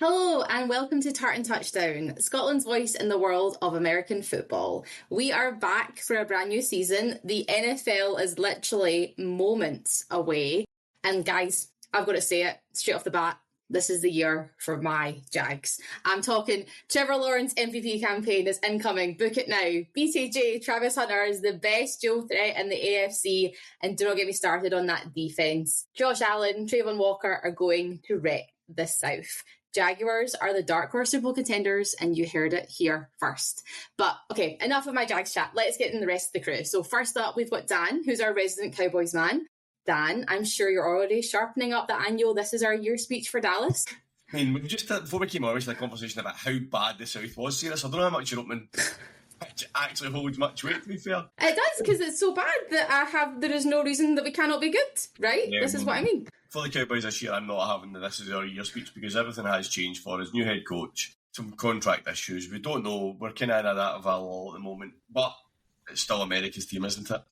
Hello and welcome to Tartan Touchdown, Scotland's voice in the world of American football. We are back for a brand new season. The NFL is literally moments away. And guys, I've got to say it straight off the bat, this is the year for my Jags. I'm talking Trevor Lawrence MVP campaign is incoming. Book it now. BTJ, Travis Hunter is the best dual threat in the AFC. And do not get me started on that defence. Josh Allen, Trayvon Walker are going to wreck the South. Jaguars are the dark horse Super Bowl contenders, and you heard it here first. But okay, enough of my Jags chat. Let's get in the rest of the crew. So first up, we've got Dan, who's our resident Cowboys man. Dan, I'm sure you're already sharpening up the annual "This is our year" speech for Dallas. I mean, we've just before we came on, we had a conversation about how bad the South was. See this? I don't know how much your opening actually holds much weight. To be fair, it does, because it's so bad that there is no reason that we cannot be good, right? Yeah, this is what I mean. For the Cowboys this year, I'm not having the "This is our year" speech because everything has changed for us. New head coach, some contract issues. We don't know. We're kind of in that valley at the moment, but it's still America's team, isn't it?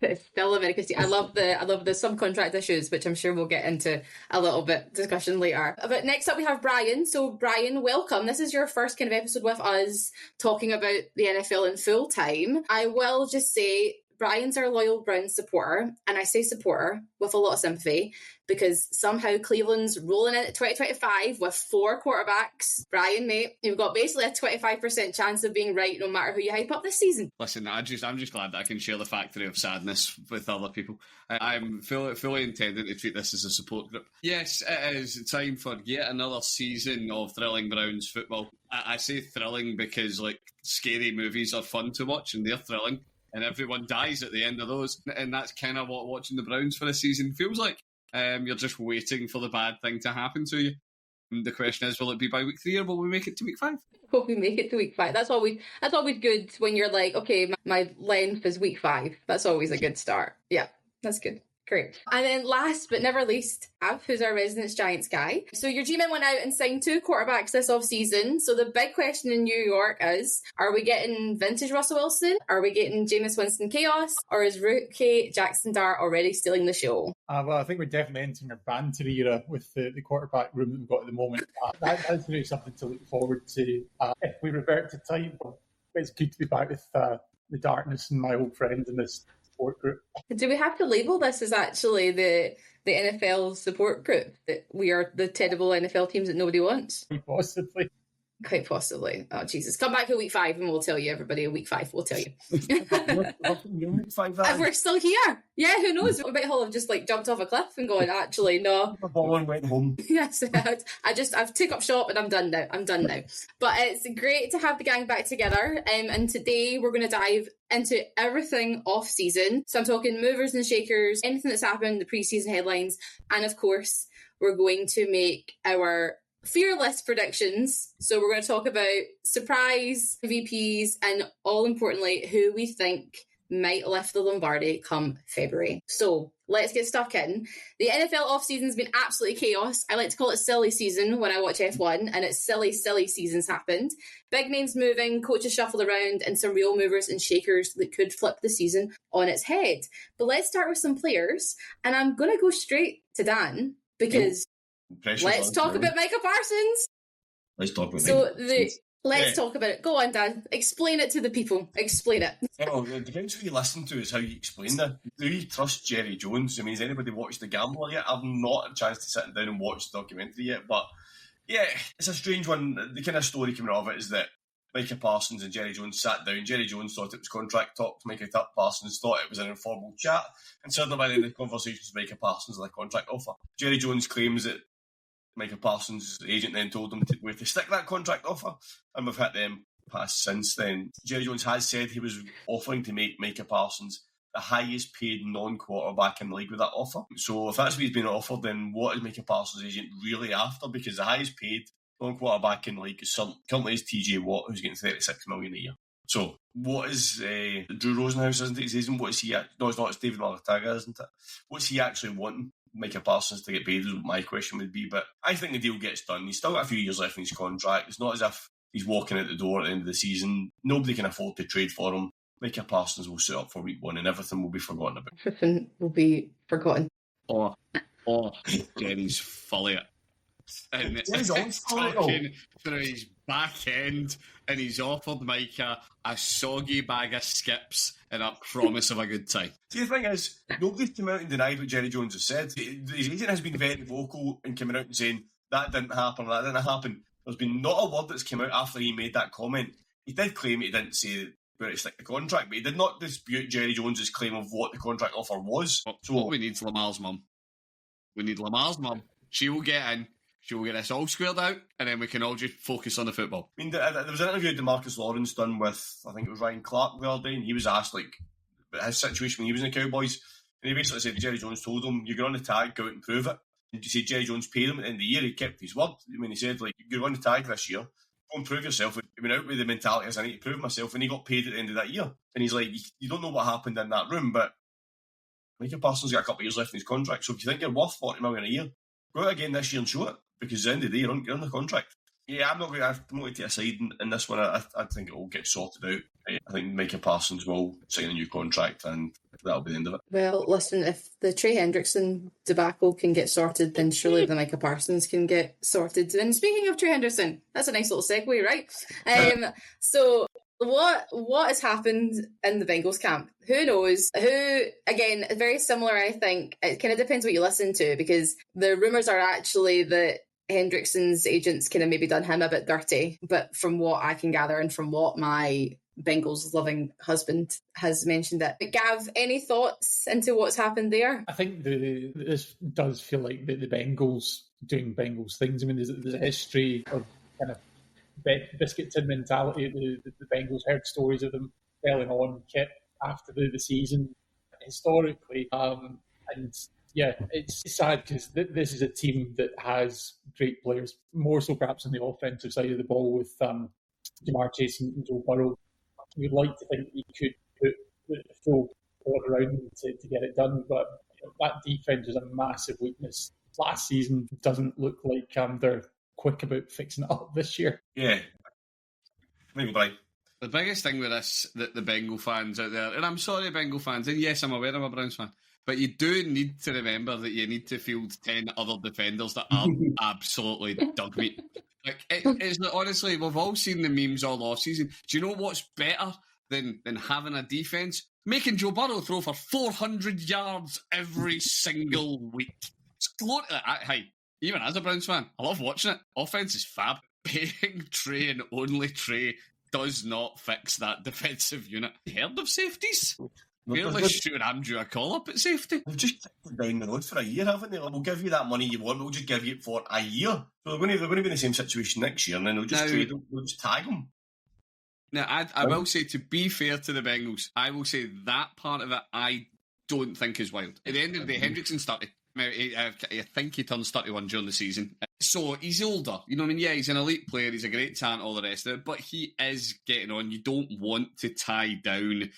It's still America's team. I love the subcontract issues, which I'm sure we'll get into a little bit discussion later. But next up we have Brian. So Brian, welcome. This is your first kind of episode with us talking about the NFL in full time. I will just say Brian's our loyal Browns supporter, and I say supporter with a lot of sympathy because somehow Cleveland's rolling in at 2025 with 4 quarterbacks. Brian, mate, you've got basically a 25% chance of being right no matter who you hype up this season. Listen, I'm just glad that I can share the factory of sadness with other people. I'm fully intending to treat this as a support group. Yes, it is time for yet another season of thrilling Browns football. I say thrilling because scary movies are fun to watch and they're thrilling. And everyone dies at the end of those. And that's kind of what watching the Browns for a season feels like. You're just waiting for the bad thing to happen to you. And the question is, will it be by week 3 or will we make it to week 5? Will we make it to week 5? That's always good when you're like, okay, my length is week 5. That's always a good start. Yeah, that's good. Great. And then last but never least, Av, who's our resident Giants guy. So your G-Men went out and signed 2 quarterbacks this offseason. So the big question in New York is, are we getting vintage Russell Wilson? Are we getting Jameis Winston chaos? Or is rookie Jackson Dart already stealing the show? Well, I think we're definitely entering a banter era with the quarterback room that we've got at the moment. That's really something to look forward to. If we revert to type, it's good to be back with the darkness and my old friends in this support group. Do we have to label this as actually the NFL support group? That we are the terrible NFL teams that nobody wants? Possibly. Quite possibly. Oh, Jesus. Come back to week 5 and we'll tell you, everybody. Week 5, we'll tell you. If we're still here. Yeah, who knows? We might all have just jumped off a cliff and going, actually, no. The ball and went home. Yes, I've took up shop and I'm done now. But it's great to have the gang back together. And today we're going to dive into everything off season. So I'm talking movers and shakers, anything that's happened, the preseason headlines. And of course, we're going to make our fearless predictions. So we're going to talk about surprise VPs and, all importantly, who we think might lift the Lombardi come February. So let's get stuck in. The NFL offseason's been absolutely chaos. I like to call it silly season when I watch F1, and it's silly seasons happened. Big names moving, coaches shuffled around, and some real movers and shakers that could flip the season on its head. But let's start with some players, and I'm going to go straight to Dan because let's talk about Micah Parsons. Let's talk about Let's talk about it. Go on, Dan. Explain it to the people. Explain it. Well, it depends who you listen to is how you explain that. Do you trust Jerry Jones? I mean, has anybody watched The Gambler yet? I've not had a chance to sit down and watch the documentary yet, but yeah, it's a strange one. The kind of story coming out of it is that Micah Parsons and Jerry Jones sat down. Jerry Jones thought it was contract talk. Micah Parsons thought it was an informal chat. And suddenly by the end of the conversations, Micah Parsons had a contract offer. Jerry Jones claims that Micah Parsons' agent then told him where to stick that contract offer, and we've hit them past since then. Jerry Jones has said he was offering to make Micah Parsons the highest paid non-quarterback in the league with that offer. So if that's what he's been offered, then what is Micah Parsons' agent really after? Because the highest paid non-quarterback in the league is currently is TJ Watt, who's getting $36 million a year. So what is Drew Rosenhaus, isn't it? His agent? What is he? No, it's not. It's David Martaga, isn't it? What's he actually wanting Micah Parsons to get paid is what my question would be. But I think the deal gets done. He's still got a few years left in his contract. It's not as if he's walking out the door at the end of the season. Nobody can afford to trade for him. Micah Parsons will suit up for week 1 and everything will be forgotten about. Everything will be forgotten. Oh, Jerry's fully it. and Jerry Jones talking through his back end, and he's offered Micah a soggy bag of skips and a promise of a good time. See, the thing is, nobody's come out and denied what Jerry Jones has said. His agent has been very vocal in coming out and saying that didn't happen, or that didn't happen. There's been not a word that's come out after he made that comment. He did claim he didn't say where to stick the contract, but he did not dispute Jerry Jones's claim of what the contract offer was. So what we need is Lamar's mum. We need Lamar's mum. She will get in. She will get this all squared out, and then we can all just focus on the football. I mean, there was an interview DeMarcus Lawrence done with, I think it was Ryan Clark the other day, and he was asked, like, about his situation when he was in the Cowboys, and he basically said Jerry Jones told him, "You're on the tag, go out and prove it." And you see Jerry Jones paid him at the end of the year, he kept his word. I mean, he said, like, "You're on the tag this year, go and prove yourself." He went out with the mentality as I need to prove myself, and he got paid at the end of that year. And he's like, you don't know what happened in that room, but Micah Parsons got a couple of years left in his contract, so if you think you're worth $40 million a year, go out again this year and show it, because at the end of the day, you're on the contract. Yeah, I'm not going to take a side in this one. I think it will get sorted out. I think Micah Parsons will sign a new contract, and that'll be the end of it. Well, listen, if the Trey Hendrickson debacle can get sorted, then surely the Micah Parsons can get sorted. And speaking of Trey Hendrickson, that's a nice little segue, right? So what has happened in the Bengals camp? Who knows? Again, very similar, I think. It kind of depends what you listen to, because the rumours are actually that Hendrickson's agents kind of maybe done him a bit dirty. But from what I can gather and from what my Bengals loving husband has mentioned it. But Gav, any thoughts into what's happened there? I think this does feel like the Bengals doing Bengals things. I mean, there's a history of kind of biscuit tin mentality. The Bengals heard stories of them failing on kit after the season historically. And yeah, it's sad because this is a team that has great players, more so perhaps on the offensive side of the ball with Jamar Chase and Joe Burrow. You'd like to think you could put the full squad around to get it done, but that defense is a massive weakness. Last season doesn't look like they're quick about fixing it up this year. Yeah. Maybe Brian. The biggest thing with this, that the Bengal fans out there, and I'm sorry, Bengal fans, and yes, I'm aware I'm a Browns fan, but you do need to remember that you need to field 10 other defenders that are absolutely dog meat. Like, it's honestly, we've all seen the memes all off season. Do you know what's better than having a defense? Making Joe Burrow throw for 400 yards every single week. It's hey, even as a Browns fan, I love watching it. Offense is fab. Paying Trey and only Trey does not fix that defensive unit. Heard of safeties? Fairly sure I'm due a call up at safety. They've just kicked it down the road for a year, haven't they? Like, we'll give you that money you want, we'll just give you it for a year. So they're going to be in the same situation next year, and then they'll just trade them, they'll just tag them. Now, I will say, to be fair to the Bengals, I will say that part of it I don't think is wild. At the end of the day, Hendrickson's 30. I think he turns 31 during the season. So he's older. You know what I mean? Yeah, he's an elite player. He's a great talent, all the rest of it. But he is getting on. You don't want to tie down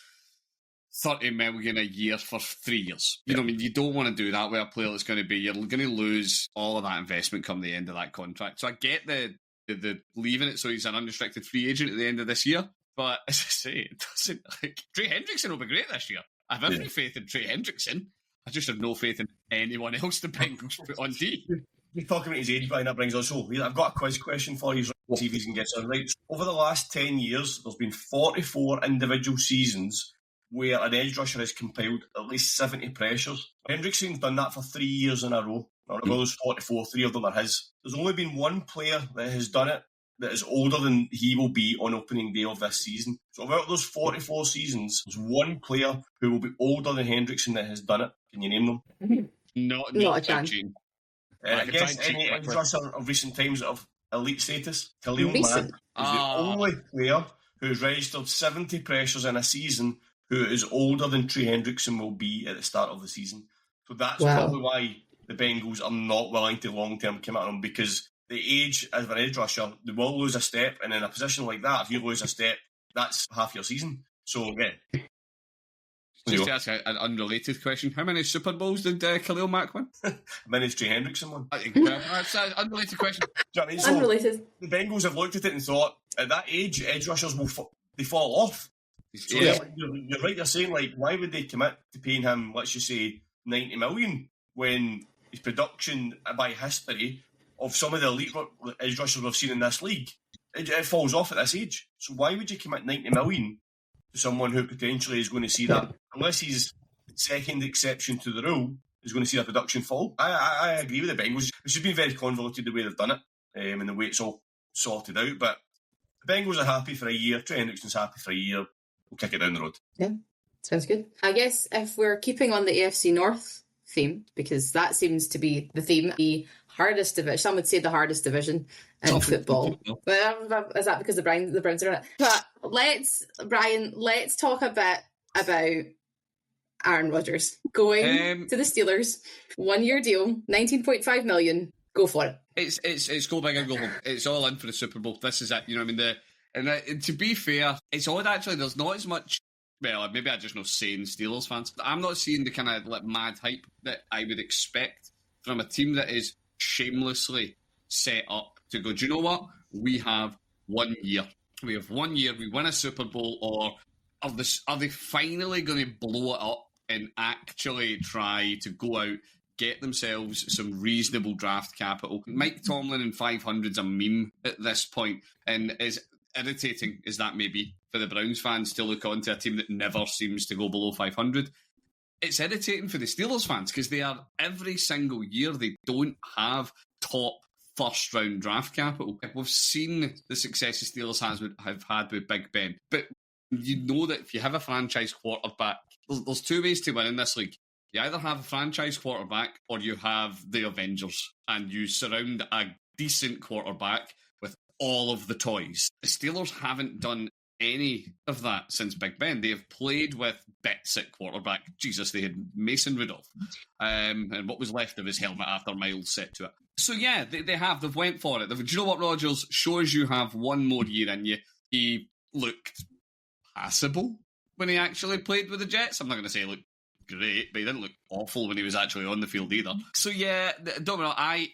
$30 million a year for 3 years. You know what I mean? You don't want to do that with a player that's going to be, you're going to lose all of that investment come the end of that contract. So I get the leaving it so he's an unrestricted free agent at the end of this year. But as I say, it doesn't, like, Trey Hendrickson will be great this year. I have every faith in Trey Hendrickson. I just have no faith in anyone else the Bengals put on D. You're talking about his age, Brian, that brings us home. I've got a quiz question for you, see if he can get it right. Over the last 10 years, there's been 44 individual seasons where an edge rusher has compiled at least 70 pressures. Hendrickson's done that for 3 years in a row. Out of those 44, 3 of them are his. There's only been one player that has done it that is older than he will be on opening day of this season. So about those 44 seasons, there's one player who will be older than Hendrickson that has done it. Can you name them? Not a chance. I guess any edge rusher of recent times of elite status, Khalil Mack is the only player who has registered 70 pressures in a season who is older than Trey Hendrickson will be at the start of the season. So that's probably why the Bengals are not willing to long-term commit on him, because the age as an edge rusher, they will lose a step, and in a position like that, if you lose a step, that's half your season. So, yeah. Just to ask an unrelated question, how many Super Bowls did Khalil Mack win? How many has Trey Hendrickson won? That's an unrelated question. Do you know what I mean? So unrelated. The Bengals have looked at it and thought, at that age, edge rushers they fall off. So you're right, you're saying, like, why would they commit to paying him, let's just say, $90 million when his production by history of some of the elite edge rushers we've seen in this league, it falls off at this age. So why would you commit 90 million to someone who potentially is going to see that, unless he's the second exception to the rule, is going to see their production fall? I agree with the Bengals. It's just been very convoluted the way they've done it, and the way it's all sorted out. But the Bengals are happy for a year. Trey Hendrickson's happy for a year. We'll kick it down the road. Yeah, sounds good. I guess if we're keeping on the AFC North theme, because that seems to be the theme, the hardest division. Some would say the hardest division in football. But is that because the Browns are in it? But let's talk a bit about Aaron Rodgers going to the Steelers. 1 year deal, $19.5 million. Go for it. It's go big and go home. It's all in for the Super Bowl. This is it. You know what I mean? And to be fair, it's odd actually. There's not as much. Well, maybe I just know sane Steelers fans. I'm not seeing the kind of mad hype that I would expect from a team that is shamelessly set up to go, do you know what? We have 1 year. We have 1 year. We win a Super Bowl, or are they finally going to blow it up and actually try to go out, get themselves some reasonable draft capital? Mike Tomlin in 500's a meme at this point, and as irritating as that may be for the Browns fans to look on to a team that never seems to go below 500, it's irritating for the Steelers fans because they are every single year they don't have top first round draft capital. We've seen the success the Steelers have had with Big Ben, but you know that if you have a franchise quarterback, there's two ways to win in this league. You either have a franchise quarterback or you have the Avengers, and you surround a decent quarterback with all of the toys. The Steelers haven't done any of that since Big Ben. They have played with bits at quarterback. Jesus, they had Mason Rudolph, and what was left of his helmet after Miles set to it. So yeah, they've went for it. Do you know what, Rodgers? Shows you have one more year in you. He looked passable when he actually played with the Jets. I'm not going to say he looked great, but he didn't look awful when he was actually on the field either. So yeah, don't know. I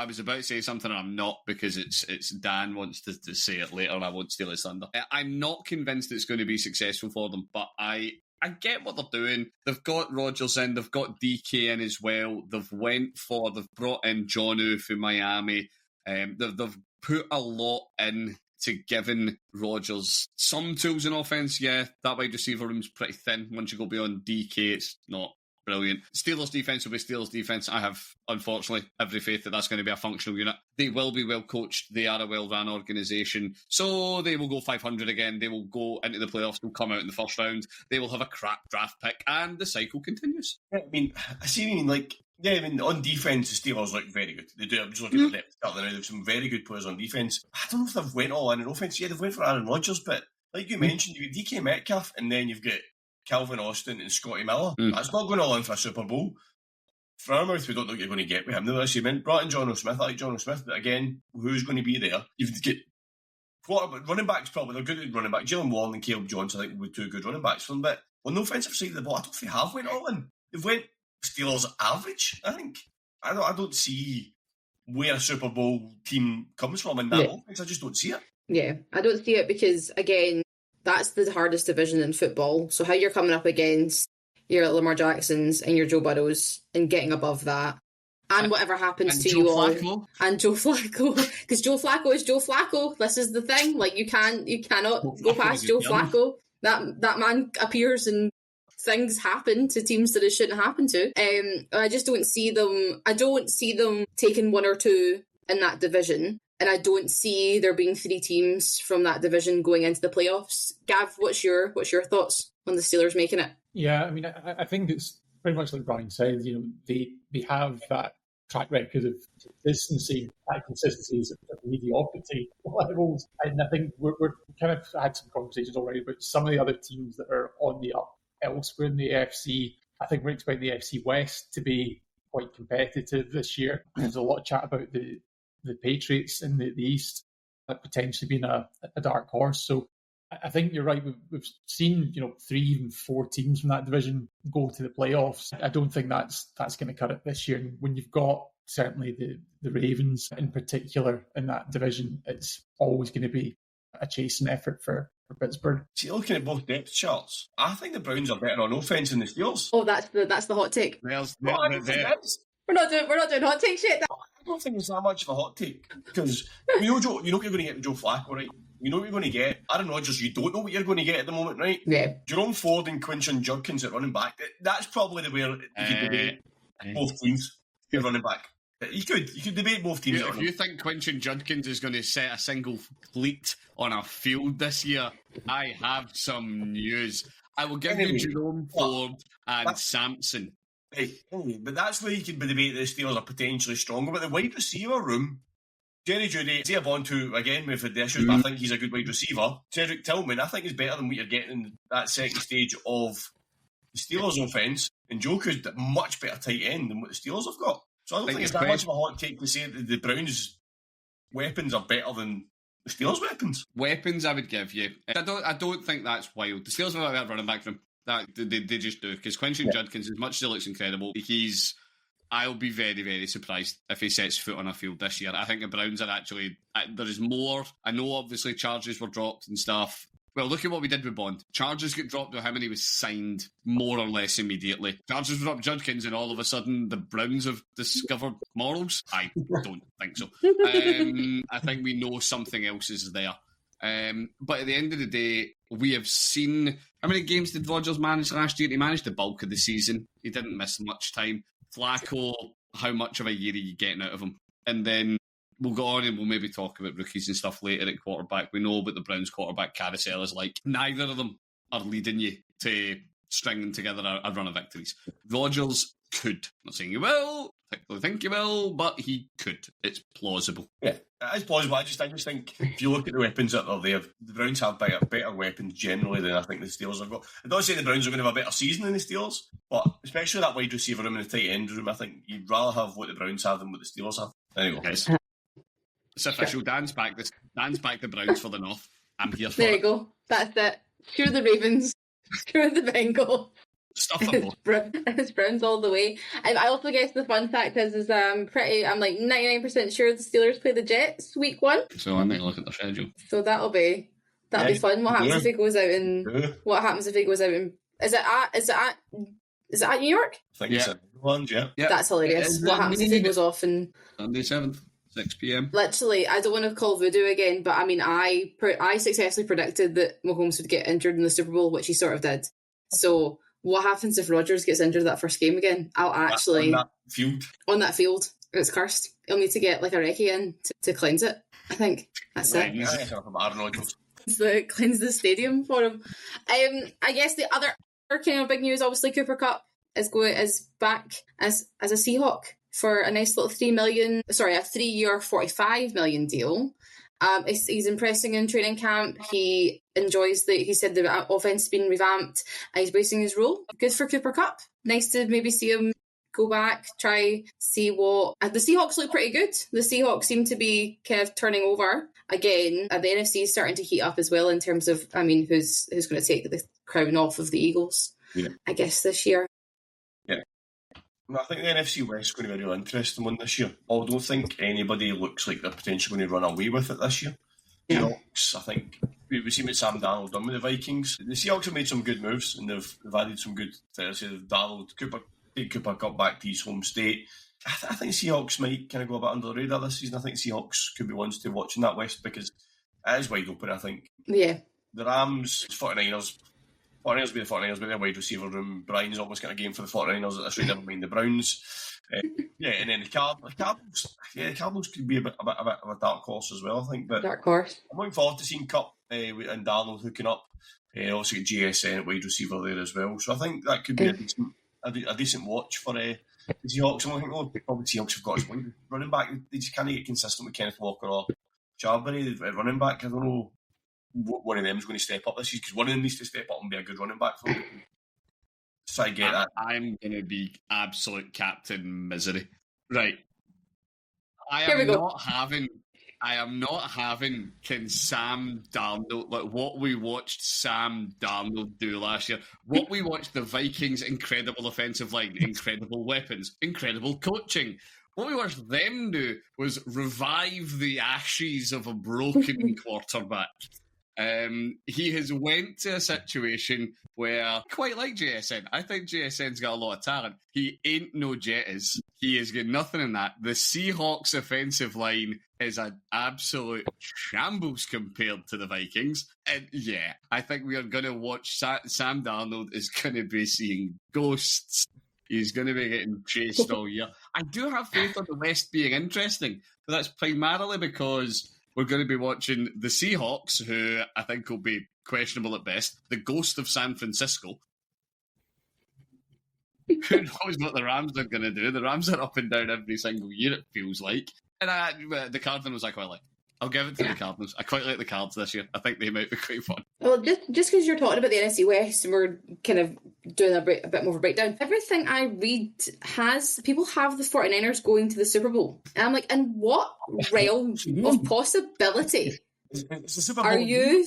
was about to say something and I'm not, because it's Dan wants to say it later and I won't steal his thunder. I'm not convinced it's going to be successful for them, but I get what they're doing. They've got Rodgers in, they've got DK in as well. They've brought in Jonnu from Miami. They've put a lot in to giving Rodgers some tools in offense. Yeah, that wide receiver room's pretty thin. Once you go beyond DK, it's not brilliant. Steelers defense will be Steelers defense. I have, unfortunately, every faith that that's going to be a functional unit. They will be well coached. They are a well-run organisation. So they will go 500 again. They will go into the playoffs. They'll come out in the first round. They will have a crap draft pick, and the cycle continues. I mean, on defence, the Steelers look very good. They do. I'm just looking at the depth chart now. They have some very good players on defence. I don't know if they've went all in offence. Yeah, they've went for Aaron Rodgers, but like you mentioned, you've got DK Metcalf, and then you've got Calvin Austin and Scotty Miller. That's not going all in for a Super Bowl. For our mouth, we don't know what you're going to get with him. Now, as you meant, brought in Jonnu Smith. I like Jonnu Smith, but again, who's going to be there? You've got running backs, probably. They're good at running back. Jalen Warren and Caleb Johnson, I think, would be two good running backs for them. But on the offensive side of the ball, I don't think they have went all in. They've went Steelers average, I think. I don't see where a Super Bowl team comes from in that offense. I just don't see it. Yeah, I don't see it because, again, that's the hardest division in football. So how you're coming up against your Lamar Jacksons and your Joe Burrows and getting above that, and whatever happens to you all, and Joe Flacco, because Joe Flacco is Joe Flacco. This is the thing. Like you cannot go past Joe Flacco. That man appears and things happen to teams that it shouldn't happen to. I just don't see them. I don't see them taking one or two in that division. And I don't see there being three teams from that division going into the playoffs. Gav, what's your thoughts on the Steelers making it? Yeah, I mean, I think it's pretty much like Brian said. You know, they have that track record of consistency. That consistency is at mediocrity levels, and I think we're kind of had some conversations already about some of the other teams that are on the up elsewhere in the AFC. I think we're expecting the AFC West to be quite competitive this year. There's a lot of chat about the Patriots in the East potentially being a dark horse. So I think you're right. We've seen 3, even 4 teams from that division go to the playoffs. I don't think that's going to cut it this year. And when you've got certainly the Ravens in particular in that division, it's always going to be a chasing effort for Pittsburgh. See, looking at both depth charts, I think the Browns are better on offense than the Steelers. Oh, that's the hot take. We're not doing hot takes yet. I don't think it's that much of a hot take because you know what you're going to get with Joe Flacco, right? You know what you're going to get. Aaron Rodgers, you don't know what you're going to get at the moment, right? Yeah. Jerome Ford and Quinton Judkins at running back. That's probably the where you could debate both teams at running back. You could debate both teams. If you think Quinton Judkins is going to set a single fleet on a field this year, I have some news. I will give you Jerome Ford and Sampson. Hey, but that's where you can debate the Steelers are potentially stronger. But the wide receiver room, Jerry Jeudy, Zia Bond, who again we've had the issues, but I think he's a good wide receiver. Cedric Tillman, I think is better than what you're getting in that second stage of the Steelers' offense. And Joku's a much better tight end than what the Steelers have got. So I don't think it's that much of a hot take to say that the Browns' weapons are better than the Steelers' weapons. Weapons, I would give you. I don't think that's wild. The Steelers have a better running back from that. They just do because Quinton Judkins, as much as he looks incredible, I'll be very, very surprised if he sets foot on a field this year. I think the Browns are actually there is more. I know obviously charges were dropped and stuff. Well, look at what we did with Bond. Charges get dropped to him and he was signed more or less immediately. Charges dropped Judkins and all of a sudden the Browns have discovered morals? I don't think so. I think we know something else is there. But at the end of the day, we have seen... How many games did Rodgers manage last year? He managed the bulk of the season. He didn't miss much time. Flacco, how much of a year are you getting out of him? And then we'll go on and we'll maybe talk about rookies and stuff later at quarterback. We know about the Browns quarterback carousel is like. Neither of them are leading you to stringing together a run of victories. Rodgers could. I'm not saying he will. I think he will, but he could. It's plausible. Yeah, it is plausible. I just think if you look at the weapons that are there, the Browns have better weapons generally than I think the Steelers have got. I don't say the Browns are going to have a better season than the Steelers, but especially that wide receiver room and the tight end room, I think you'd rather have what the Browns have than what the Steelers have. Anyway. Yes. It's official. Dan's back the Browns for the North. I'm here for There it. you go. That's it. Screw the Ravens. Screw the Bengals. Stuff them both. It's Browns all the way. I also guess the fun fact is I'm like 99% sure the Steelers play the Jets week 1. So I need to look at their schedule. So that'll be fun. What happens if he goes out in? What happens if he goes out in? Is it at New York? I think it's at England, yeah. That's hilarious. What happens if he goes off and Sunday 7th, 6 p.m. Literally, I don't want to call voodoo again, but I mean, I successfully predicted that Mahomes would get injured in the Super Bowl, which he sort of did. So what happens if Rodgers gets injured that first game again? I'll actually on that field. It's cursed. He'll need to get like a recce in to cleanse it. I think that's it. Cleanse the stadium for him. I guess the other kind of big news, obviously, Cooper Kupp is back as a Seahawk for a nice little a 3-year, $45 million deal. He's impressing in training camp. He enjoys he said the offense has been revamped and he's bracing his role. Good for Cooper Kupp. Nice to maybe see him go back, try, see what... The Seahawks look pretty good. The Seahawks seem to be kind of turning over again. The NFC is starting to heat up as well in terms of, I mean, who's going to take the crown off of the Eagles, I guess, this year. Yeah. I think the NFC West is going to be a real interesting one this year. I don't think anybody looks like they're potentially going to run away with it this year. Yeah. Seahawks, I think, we've seen what Sam Darnold done with the Vikings. The Seahawks have made some good moves and they've added some good things. Cooper Kupp back to his home state. I think Seahawks might kind of go a bit under the radar this season. I think Seahawks could be ones to watch in that West because it is wide open, I think. Yeah. The Rams, 49ers will be the 49ers, but their wide receiver room. Brian's almost got a game for the 49ers at this rate, never mind the Browns. And then the Cardinals. Yeah, the Cardinals could be a bit of a dark horse as well, I think. But dark horse. I'm looking forward to seeing Kupp and Darnold hooking up. Also get GSN at wide receiver there as well. So I think that could be a decent watch for the Seahawks. I'm thinking, probably Seahawks have got his running back. They just can't get consistent with Kenneth Walker or Charbonnet at running back. I don't know what one of them is going to step up this year because one of them needs to step up and be a good running back for them. So I get that. I'm going to be absolute Captain Misery. Right. I am not having can Sam Darnold, like what we watched Sam Darnold do last year, what we watched the Vikings' incredible offensive line, incredible weapons, incredible coaching. What we watched them do was revive the ashes of a broken quarterback. He has went to a situation where, quite like JSN, I think JSN's got a lot of talent. He ain't no Jettas. He has got nothing in that. The Seahawks offensive line is an absolute shambles compared to the Vikings. And yeah, I think we are going to watch Sam Darnold is going to be seeing ghosts. He's going to be getting chased all year. I do have faith on the West being interesting, but that's primarily because we're going to be watching the Seahawks, who I think will be questionable at best, the ghost of San Francisco. Who knows what the Rams are going to do? The Rams are up and down every single year, it feels like. And the Cardinals I quite like. I'll give it to the Cardinals. I quite like the Cards this year. I think they might be quite fun. Well, just because you're talking about the NFC West, we're kind of doing a bit more of a breakdown. Everything I read people have the 49ers going to the Super Bowl. And I'm like, in what realm of possibility It's the Super Bowl. are you...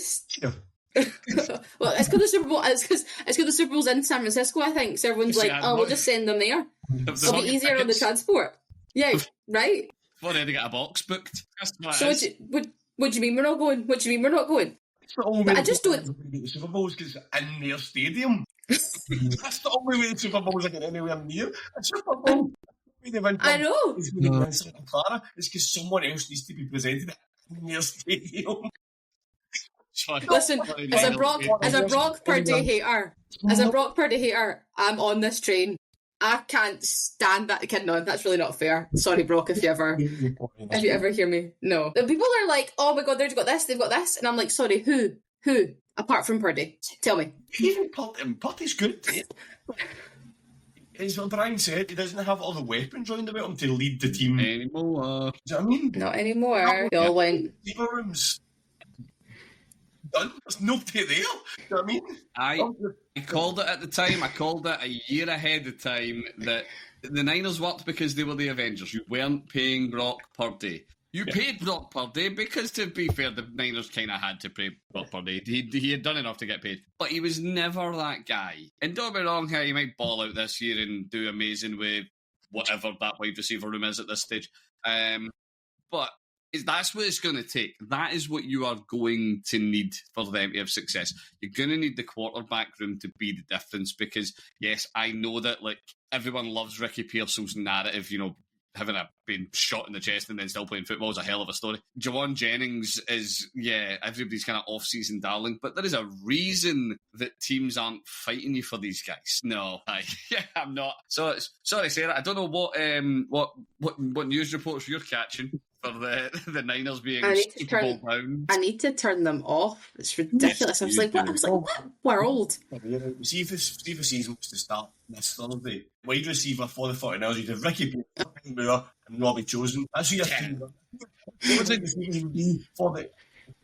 Well, it's because the Super Bowl. It's because the Super Bowl's in San Francisco, I think. So everyone's like, "Oh, we'll just send them there. It'll be easier on the transport." Yeah, right. We've already got a box booked. So what do you mean we're not going? What do you mean we're not going? I just don't. The Super Bowl's because it's in their stadium. That's the only way the Super Bowls are getting anywhere near a Super Bowl. I know. It's because someone else needs to be presented in their stadium. Listen, as a Brock Purdy hater, I'm on this train. I can't stand that. No, that's really not fair. Sorry, Brock, if you ever hear me. No. The people are like, oh my God, they've got this. And I'm like, sorry, who? Apart from Purdy. Tell me. Even Purdy's good. As what Brian said, he doesn't have all the weapons round about him to lead the team anymore. Do you know what I mean? Not anymore. They all went. Rooms. Done. There's nobody there. Do you know what I mean? I called it at the time. I called it a year ahead of time that the Niners worked because they were the Avengers. You weren't paying Brock Purdy. You paid Brock Purdy because, to be fair, the Niners kind of had to pay Brock Purdy. He had done enough to get paid. But he was never that guy. And don't be wrong, he might ball out this year and do amazing with whatever that wide receiver room is at this stage. But that's what it's going to take. That is what you are going to need for them to have success. You're going to need the quarterback room to be the difference because, yes, I know that like everyone loves Ricky Pearsall's narrative, having been shot in the chest and then still playing football is a hell of a story. Jawan Jennings is, everybody's kind of off-season darling, but there is a reason that teams aren't fighting you for these guys. No, I'm not. So sorry, Sarah, I don't know what news reports you're catching for the Niners being Super Bowl bound. I need to turn them off. It's ridiculous. I was like, what world? See if the season was to start this Thursday. Wide receiver for the 49ers, you'd have Ricky Moore and Robbie Chosen. That's who your team. What would the season be for the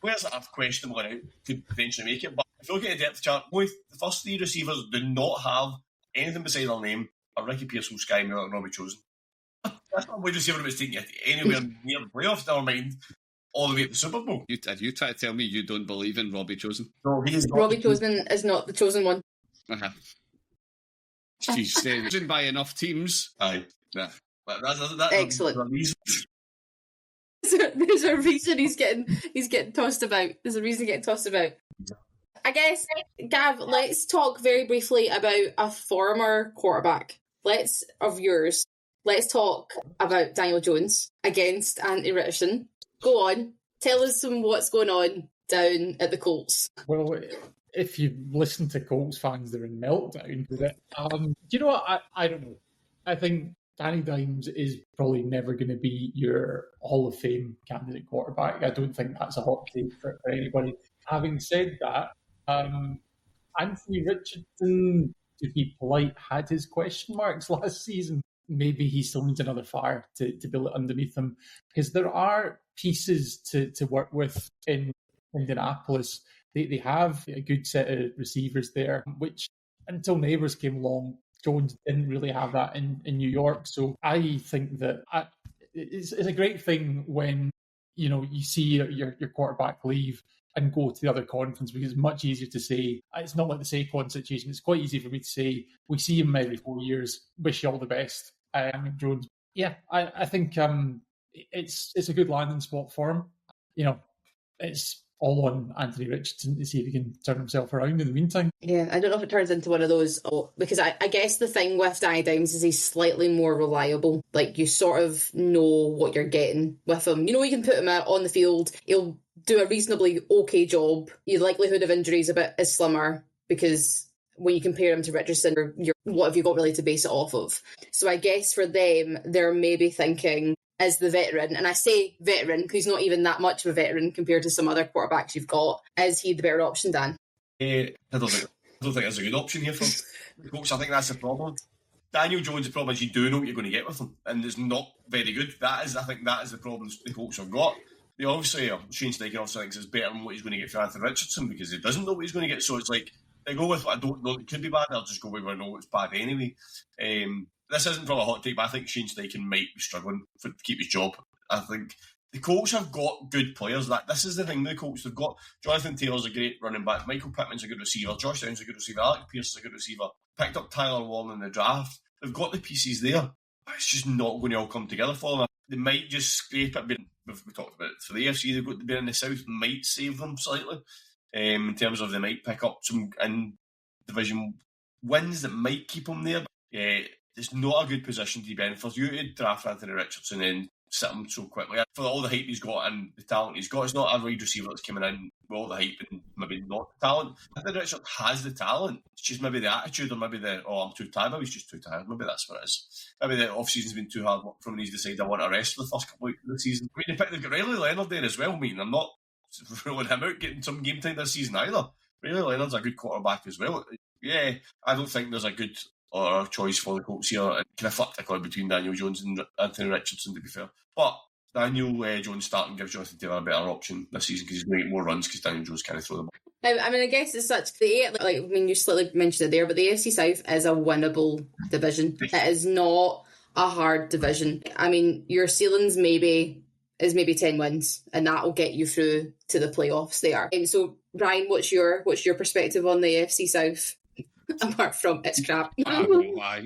players that have questionable out could potentially make it? But if you look at the depth chart, both the first three receivers do not have anything beside their name or Ricky Pearsall, Sky Moore, and Robbie Chosen. That's not a wide receiver that's taking you anywhere near the playoffs, never mind all the way to the Super Bowl. You try to tell me you don't believe in Robbie Chosen? No, he is not. Robbie Chosen is not the chosen one. Uh-huh. She's chosen by enough teams. Aye. Yeah. That's excellent. Reason. There's a reason he's getting tossed about. There's a reason he's getting tossed about. I guess, Gav, let's talk very briefly about a former quarterback. Of yours. Let's talk about Daniel Jones against Andy Richardson. Go on. Tell us what's going on down at the Colts. Well, if you listen to Colts fans, they're in meltdown with it. Do you know what? I don't know. I think Danny Dimes is probably never going to be your Hall of Fame candidate quarterback. I don't think that's a hot take for anybody. Having said that, Anthony Richardson, to be polite, had his question marks last season. Maybe he still needs another fire to build it underneath him, because there are pieces to work with in Indianapolis. They have a good set of receivers there, which until Neighbours came along, Jones didn't really have that in New York. So I think that it's a great thing when you see your quarterback leave and go to the other conference, because it's much easier to say, it's not like the Saquon situation. It's quite easy for me to say, we see him every 4 years, wish you all the best. Jones. Yeah, I think it's a good landing spot for him. It's all on Anthony Richardson to see if he can turn himself around in the meantime. Yeah, I don't know if it turns into one of those, because I guess the thing with Danny Downs is he's slightly more reliable. Like, you sort of know what you're getting with him. You can put him out on the field, he'll do a reasonably okay job. Your likelihood of injury is slimmer, because when you compare him to Richardson, what have you got really to base it off of? So I guess for them, they're maybe thinking, as the veteran, and I say veteran because he's not even that much of a veteran compared to some other quarterbacks you've got, is he the better option, Dan? I don't think there's a good option here for the Colts. I think that's the problem. Daniel Jones, the problem is you do know what you're going to get with him, and it's not very good. I think that is the problem the Colts have got. They obviously, Shane Steichen obviously thinks it's better than what he's going to get for Anthony Richardson because he doesn't know what he's going to get. So it's like, they go with what I don't know it could be bad, I'll just go with what I know it's bad anyway. This isn't from a hot take, but I think Shane Steichen might be struggling to keep his job. I think the Colts have got good players. This is the thing, the Colts, they've got Jonathan Taylor's a great running back, Michael Pittman's a good receiver, Josh Downs a good receiver, Alec Pierce is a good receiver, picked up Tyler Warren in the draft. They've got the pieces there, but it's just not going to all come together for them. They might just scrape it. We talked about it for the AFC, they've got to be in the South, might save them slightly. In terms of they might pick up some in division wins that might keep them there. It's not a good position to be in. For you to draft Anthony Richardson and sit him so quickly, for all the hype he's got and the talent he's got, it's not a wide receiver that's coming in with all the hype and maybe not the talent. Anthony Richardson has the talent. It's just maybe the attitude, or maybe I'm too tired. Maybe he's just too tired. Maybe that's what it is. Maybe the off-season's been too hard work for him and he's decided I want to rest for the first couple of weeks of the season. I mean, they've got Riley Leonard there as well. I mean, I'm not ruling him out getting some game time this season either. Riley Leonard's a good quarterback as well. Yeah, I don't think there's a good or a choice for the Colts here. It kind of flipped a coin between Daniel Jones and Anthony Richardson, to be fair. But Daniel Jones starting gives Jonathan Taylor a better option this season because he's going to get more runs because Daniel Jones can't throw the ball. I mean, I guess it's such you slightly mentioned it there, but the AFC South is a winnable division. It is not a hard division. I mean, your ceilings maybe 10 wins, and that will get you through to the playoffs there. And so, Ryan, what's your perspective on the AFC South? Apart from it's crap. Winnable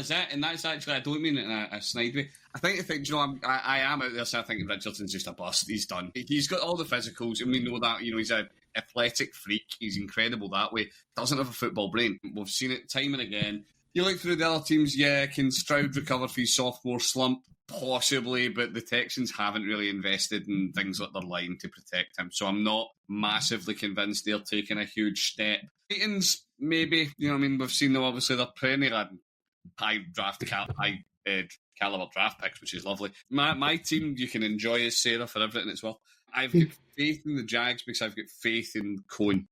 is it, and that's actually, I don't mean it in a snide way. I am out there, so I think Richardson's just a bust. He's done. He's got all the physicals, and we know that. He's an athletic freak. He's incredible that way. Doesn't have a football brain. We've seen it time and again. You look through the other teams, can Stroud recover from his sophomore slump? Possibly, but the Texans haven't really invested in things like their line to protect him. So I'm not massively convinced they're taking a huge step. Titans, maybe. We've seen them, obviously, they're perennial high caliber draft picks, which is lovely. My team, you can enjoy as Sarah for everything as well. I've got faith in the Jags because I've got faith in Cohen.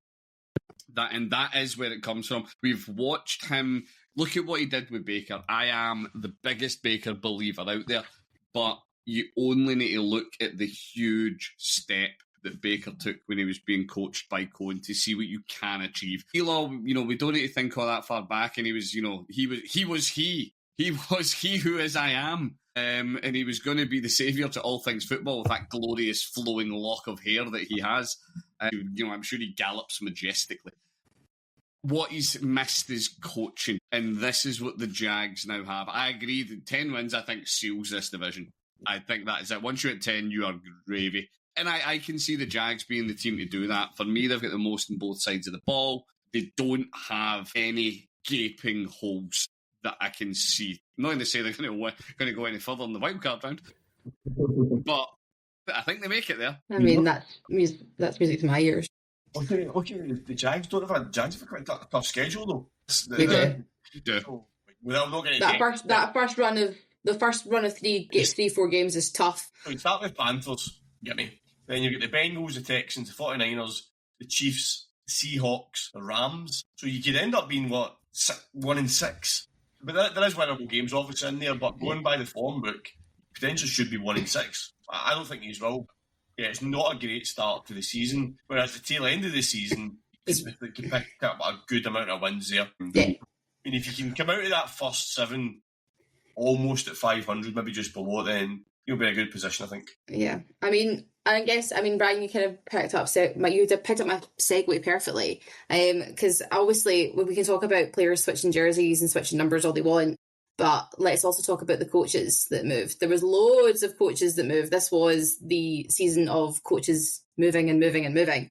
That is where it comes from. We've watched him. Look at what he did with Baker. I am the biggest Baker believer out there, but you only need to look at the huge step that Baker took when he was being coached by Cohen to see what you can achieve. We don't need to think all that far back, and he was he who is I am. And he was going to be the saviour to all things football with that glorious flowing lock of hair that he has. I'm sure he gallops majestically. What he's missed is coaching, and this is what the Jags now have. I agree that 10 wins, I think, seals this division. I think that is it. Once you're at 10, you are gravy. And I can see the Jags being the team to do that. For me, they've got the most on both sides of the ball. They don't have any gaping holes that I can see. I'm not going to say they're going to go any further in the wildcard round, but I think they make it there. I mean, that's music to my ears. Okay, the Jags have quite a tough schedule though. They do. That first run of 3-4 games is tough. So you start with Panthers, get me. Then you get the Bengals, the Texans, the 49ers, the Chiefs, the Seahawks, the Rams. So you could end up being 1-6. But there is winnable games obviously in there. But going by the form book, potentially should be 1-6. I don't think he's wrong. Yeah, it's not a great start to the season. Whereas the tail end of the season, they can pick up a good amount of wins there. Yeah. And if you can come out of that first 7 almost at 500, maybe just below, then you'll be in a good position, I think. Yeah. Brian, you kind of picked up my segue perfectly. Because obviously we can talk about players switching jerseys and switching numbers all they want. But let's also talk about the coaches that moved. There was loads of coaches that moved. This was the season of coaches moving and moving and moving.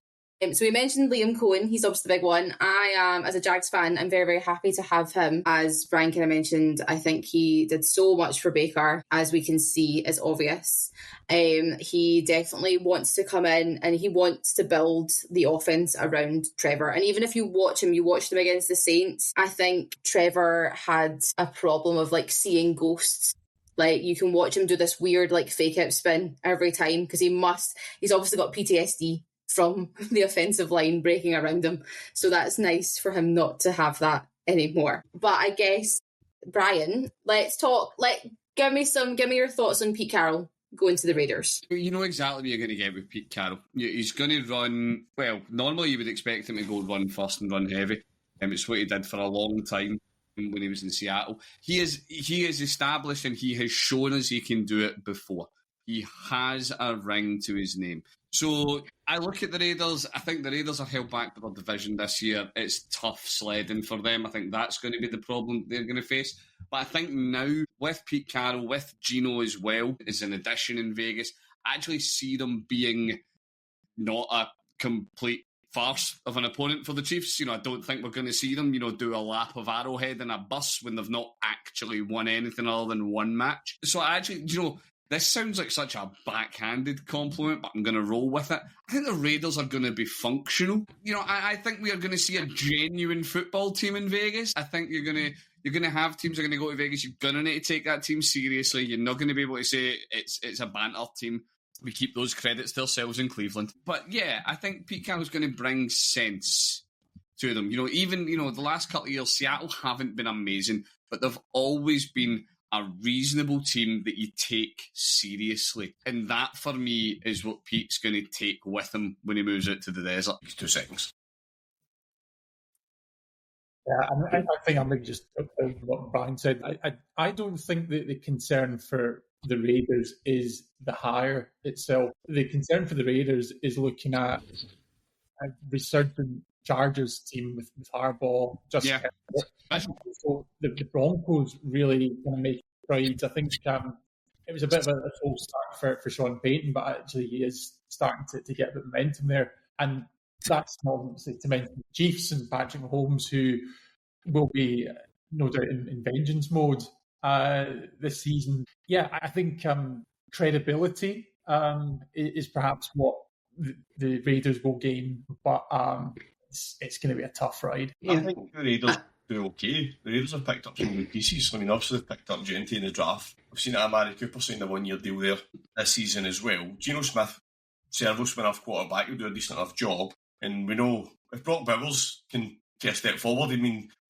So we mentioned Liam Cohen. He's obviously the big one. I am, as a Jags fan, I'm very, very happy to have him. As Brian kind of mentioned, I think he did so much for Baker, as we can see, is obvious. He definitely wants to come in and he wants to build the offense around Trevor. And even if you watch him against the Saints, I think Trevor had a problem of like seeing ghosts. Like, you can watch him do this weird like fake out spin every time because he's obviously got PTSD from the offensive line breaking around him. So that's nice for him not to have that anymore. But I guess, Brian, let's talk. Give me your thoughts on Pete Carroll going to the Raiders. You know exactly what you're going to get with Pete Carroll. He's going to run, well, normally you would expect him to go run first and run heavy. It's what he did for a long time when he was in Seattle. He is established and he has shown us he can do it before. He has a ring to his name. So I look at the Raiders. I think the Raiders are held back by their division this year. It's tough sledding for them. I think that's going to be the problem they're going to face. But I think now, with Pete Carroll, with Geno as well, as an addition in Vegas, I actually see them being not a complete farce of an opponent for the Chiefs. I don't think we're going to see them, do a lap of Arrowhead in a bus when they've not actually won anything other than one match. So I actually, this sounds like such a backhanded compliment, but I'm going to roll with it. I think the Raiders are going to be functional. I think we are going to see a genuine football team in Vegas. I think you're going to have teams that are going to go to Vegas. You're going to need to take that team seriously. You're not going to be able to say it's a banter team. We keep those credits to ourselves in Cleveland. But yeah, I think Pete Carroll's going to bring sense to them. Even the last couple of years, Seattle haven't been amazing, but they've always been a reasonable team that you take seriously. And that, for me, is what Pete's going to take with him when he moves out to the desert. 2 seconds. Yeah, I think I maybe just what Brian said. I don't think that the concern for the Raiders is the hire itself. The concern for the Raiders is looking at a resurgent Chargers team with Harbaugh. So the Broncos really going to make strides. I think it was a bit of a slow start for Sean Payton, but actually he is starting to get a bit of momentum there. And that's not obviously to mention the Chiefs and Patrick Mahomes, who will be no doubt in vengeance mode this season. Yeah, I think credibility is perhaps what the Raiders will gain, but it's going to be a tough ride. I think the Raiders do okay. The Raiders have picked up some new pieces. Obviously they've picked up Gentry in the draft. We've seen Amari Cooper signed a 1-year deal there this season as well. Geno Smith, serviceable enough quarterback, will do a decent enough job. And we know if Brock Bowers can take a step forward,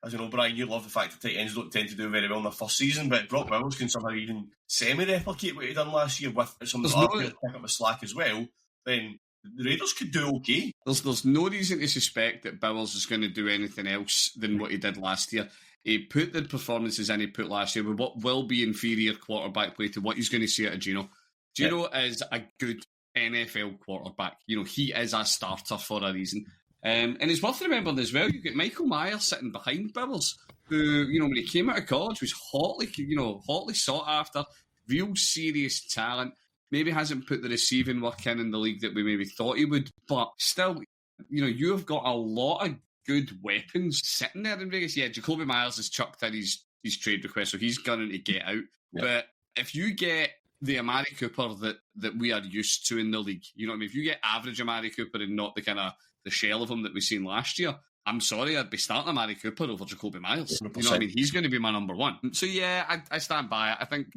as you know, Brian, you love the fact that tight ends don't tend to do very well in their first season, but if Brock Bowers can somehow even semi-replicate what he done last year with some of the other players pick up the slack as well, then the Raiders could do okay. There's no reason to suspect that Bowers is going to do anything else than what he did last year. He put the performances in he put last year with what will be inferior quarterback play to what he's going to see out of Geno. Geno is a good NFL quarterback. He is a starter for a reason. And it's worth remembering as well, you've got Michael Myers sitting behind Bowers, who, when he came out of college was hotly sought after, real serious talent. Maybe hasn't put the receiving work in the league that we maybe thought he would, but still, you have got a lot of good weapons sitting there in Vegas. Yeah, Jacoby Myers has chucked in his trade request, so he's gunning to get out. Yeah. But if you get the Amari Cooper that we are used to in the league, if you get average Amari Cooper and not the shell of him that we've seen last year, I'm sorry, I'd be starting Amari Cooper over Jacoby Myers. 100%. He's going to be my number one. So yeah, I stand by it. I think,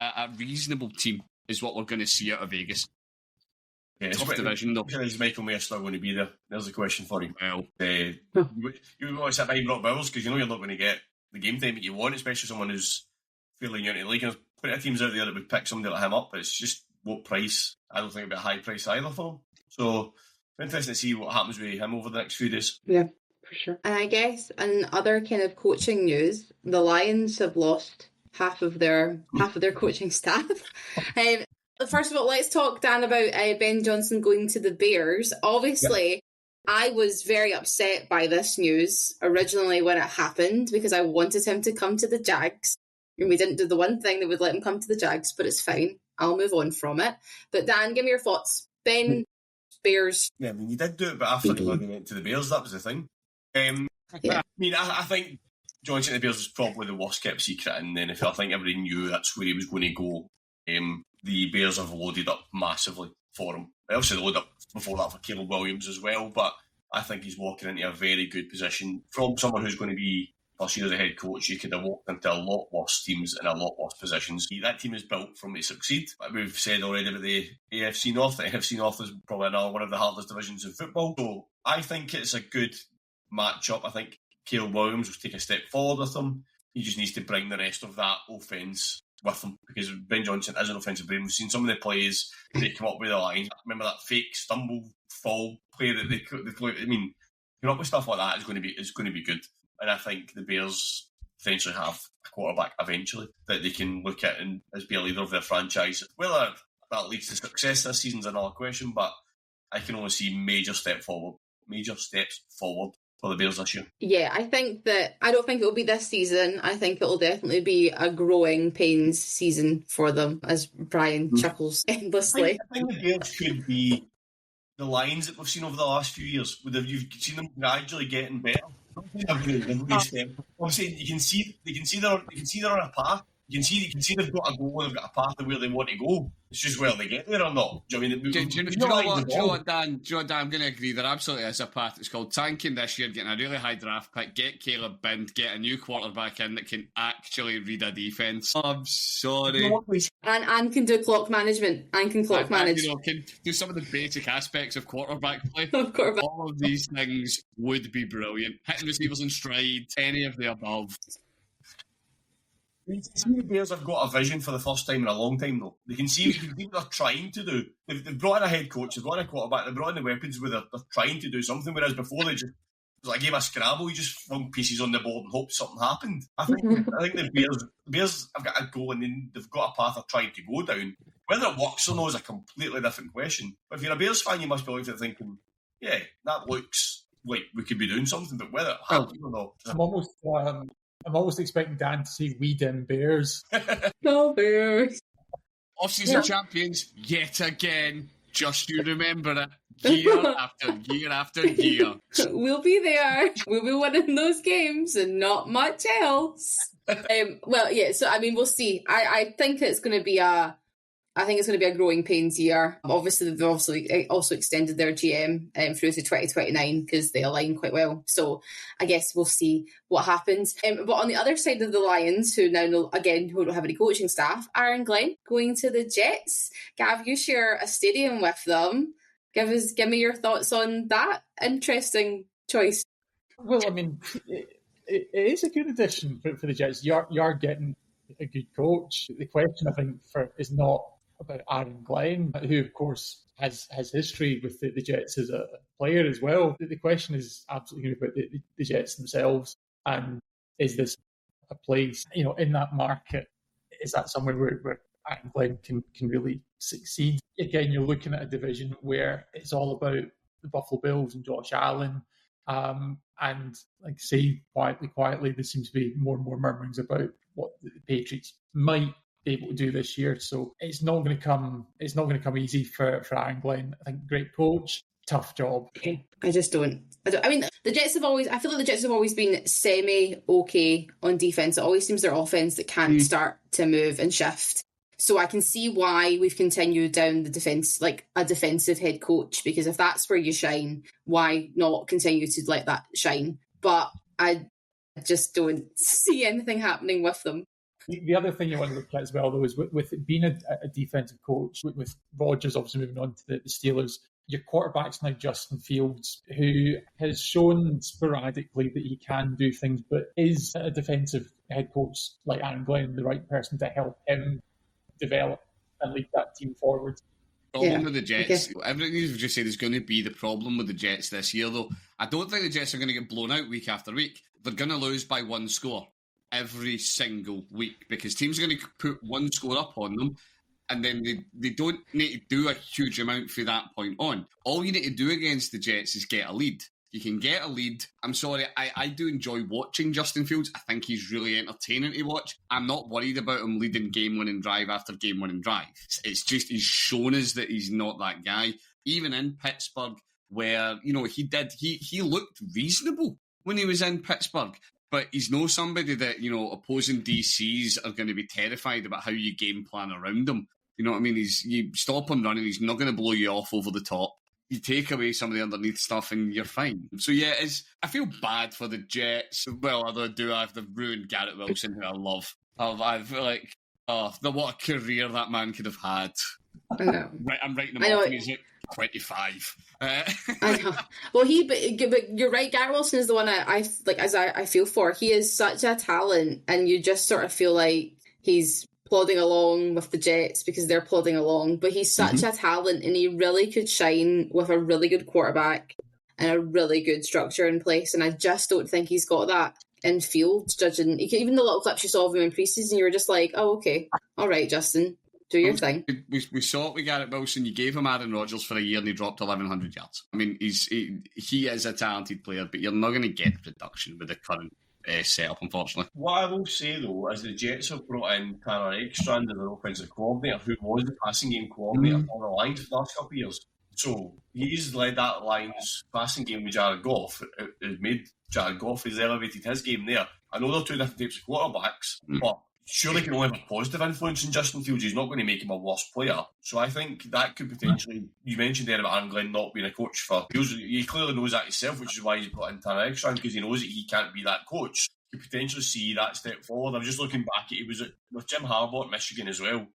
a reasonable team is what we're going to see out of Vegas. Yeah, tough division, though. Is Michael Mayer still going to be there? There's a question for you. Well, you want to sit behind Brock Bowers because you're not going to get the game time that you want, especially someone who's fairly new to the league. There's plenty of teams out there that would pick somebody like him up, but it's just what price. I don't think it'd be a high price either for him. So it's interesting to see what happens with him over the next few days. Yeah, for sure. And I guess in other kind of coaching news, the Lions have lost half of their coaching staff. First of all, let's talk, Dan, about Ben Johnson going to the Bears. Obviously, I was very upset by this news originally when it happened because I wanted him to come to the Jags. we didn't do the one thing that would let him come to the Jags, but it's fine. I'll move on from it. But Dan, give me your thoughts. Ben, Bears. Yeah, I mean, you did do it, but after he went to the Bears, that was the thing. I mean, I think Johnson at the Bears was probably the worst kept secret in the NFL. I think everybody knew that's where he was going to go. The Bears have loaded up massively for him. They obviously loaded up before that for Caleb Williams as well, but I think he's walking into a very good position. From someone who's going to be first year as a head coach, you could have walked into a lot worse teams in a lot worse positions. That team is built for him to succeed. We've said already about the AFC North. The AFC North is probably another one of the hardest divisions in football. So I think it's a good matchup. I think Caleb Williams will take a step forward with him. He just needs to bring the rest of that offence with him, because Ben Johnson is an offensive brain. We've seen some of the plays they come up with the lines. Remember that fake stumble fall play that they play? I mean, coming up with stuff like that is going to be good. And I think the Bears potentially have a quarterback eventually that they can look at and as be a leader of their franchise. Whether that leads to success this season is another question, but I can only see major steps forward for the Bears this year. Yeah, I don't think it'll be this season. I think it'll definitely be a growing pains season for them, as Brian chuckles endlessly. I think the Bears could be the Lions that we've seen over the last few years. You've seen them gradually getting better. Obviously, you can see they're on a path. You can see they've got a goal. They've got a path to where they want to go. It's just whether they get there or not. Do you know what, Dan? I'm going to agree. There absolutely is a path. It's called tanking this year, getting a really high draft pick, get Caleb Bind, get a new quarterback in that can actually read a defence. I'm sorry. And can do clock management. And can clock manage. Can do some of the basic aspects of quarterback play. Quarterback. All of these things would be brilliant. Hitting receivers in stride, any of the above. You can see the Bears have got a vision for the first time in a long time, though. You can see what they're trying to do. They've brought in a head coach, they've brought in a quarterback, they've brought in the weapons where they're trying to do something, whereas before it was like a game of Scrabble. You just flung pieces on the board and hoped something happened. I think the Bears have got a goal and they've got a path they're trying to go down. Whether it works or not is a completely different question. But if you're a Bears fan, you must be looking at thinking, yeah, that looks like we could be doing something, but whether it happens or not. I'm almost expecting Dan to say "We dem Bears." No Bears. Offseason champions yet again. Just you remember it. Year after year after year. We'll be there. We'll be winning those games and not much else. So I mean, we'll see. I think it's going to be a growing pains year. Obviously, they've also extended their GM through to 2029 because they align quite well. So I guess we'll see what happens. But on the other side of the Lions, who don't have any coaching staff, Aaron Glenn going to the Jets. Gav, you share a stadium with them. Give me your thoughts on that interesting choice. Well, I mean, it is a good addition for the Jets. You're getting a good coach. The question, I think, is not about Aaron Glenn, who, of course, has history with the Jets as a player as well. The question is absolutely about the Jets themselves, and is this a place, in that market? Is that somewhere where Aaron Glenn can really succeed? Again, you're looking at a division where it's all about the Buffalo Bills and Josh Allen, and like I say, quietly, there seems to be more and more murmurings about what the Patriots might be able to do this year. So it's not going to come easy for Aaron Glenn. I think great coach, tough job. I just don't. I mean, the Jets have always. I feel like the Jets have always been semi-okay on defense. It always seems their offense that can't start to move and shift. So I can see why we've continued down the defense, like a defensive head coach, because if that's where you shine, why not continue to let that shine? But I just don't see anything happening with them. The other thing you want to look at as well, though, is with it being a defensive coach, with Rodgers obviously moving on to the Steelers, your quarterback's now Justin Fields, who has shown sporadically that he can do things, but is a defensive head coach like Aaron Glenn the right person to help him develop and lead that team forward? Problem with the Jets, everything you've just said is going to be the problem with the Jets this year, though. I don't think the Jets are going to get blown out week after week. They're going to lose by one score every single week because teams are going to put one score up on them, and then they don't need to do a huge amount from that point on. All you need to do against the Jets is get a lead. You can get a lead. I'm sorry, I do enjoy watching Justin Fields. I think he's really entertaining to watch. I'm not worried about him leading game-winning drive after game-winning drive. It's just he's shown us that he's not that guy. Even in Pittsburgh, where, he looked reasonable when he was in Pittsburgh. But he's no somebody that, opposing DCs are going to be terrified about how you game plan around him. You know what I mean? You stop him running, he's not going to blow you off over the top. You take away some of the underneath stuff and you're fine. So yeah, I feel bad for the Jets. Well, although they've ruined Garrett Wilson, who I love. I feel like, what a career that man could have had. I know. I'm writing him off and he's like 25. I know. Well, but you're right. Garrett Wilson is the one I feel for. He is such a talent, and you just sort of feel like he's plodding along with the Jets because they're plodding along. But he's such a talent, and he really could shine with a really good quarterback and a really good structure in place. And I just don't think he's got that in Fields. Judging even the little clips you saw of him in preseason, you were just like, oh, okay, all right, Justin. Do your thing. We saw it with Garrett Wilson. You gave him Aaron Rodgers for a year and he dropped 1,100 yards. I mean, he is a talented player, but you're not going to get production with the current setup, unfortunately. What I will say, though, is the Jets have brought in Tanner Ekstrand as their offensive coordinator, who was the passing game coordinator for the Lions for the last couple of years. So he's led that Lions passing game with Jared Goff. It made Jared Goff, has elevated his game there. I know they're two different types of quarterbacks, but surely can only have a positive influence in Justin Fields. He's not going to make him a worse player. So I think that could potentially... You mentioned there about Aaron Glenn not being a coach for Fields. He clearly knows that himself, which is why he's brought in Tanner Ekstrand, because he knows that he can't be that coach. You could potentially see that step forward. I'm just looking back at... He was with Jim Harbaugh at Michigan as well,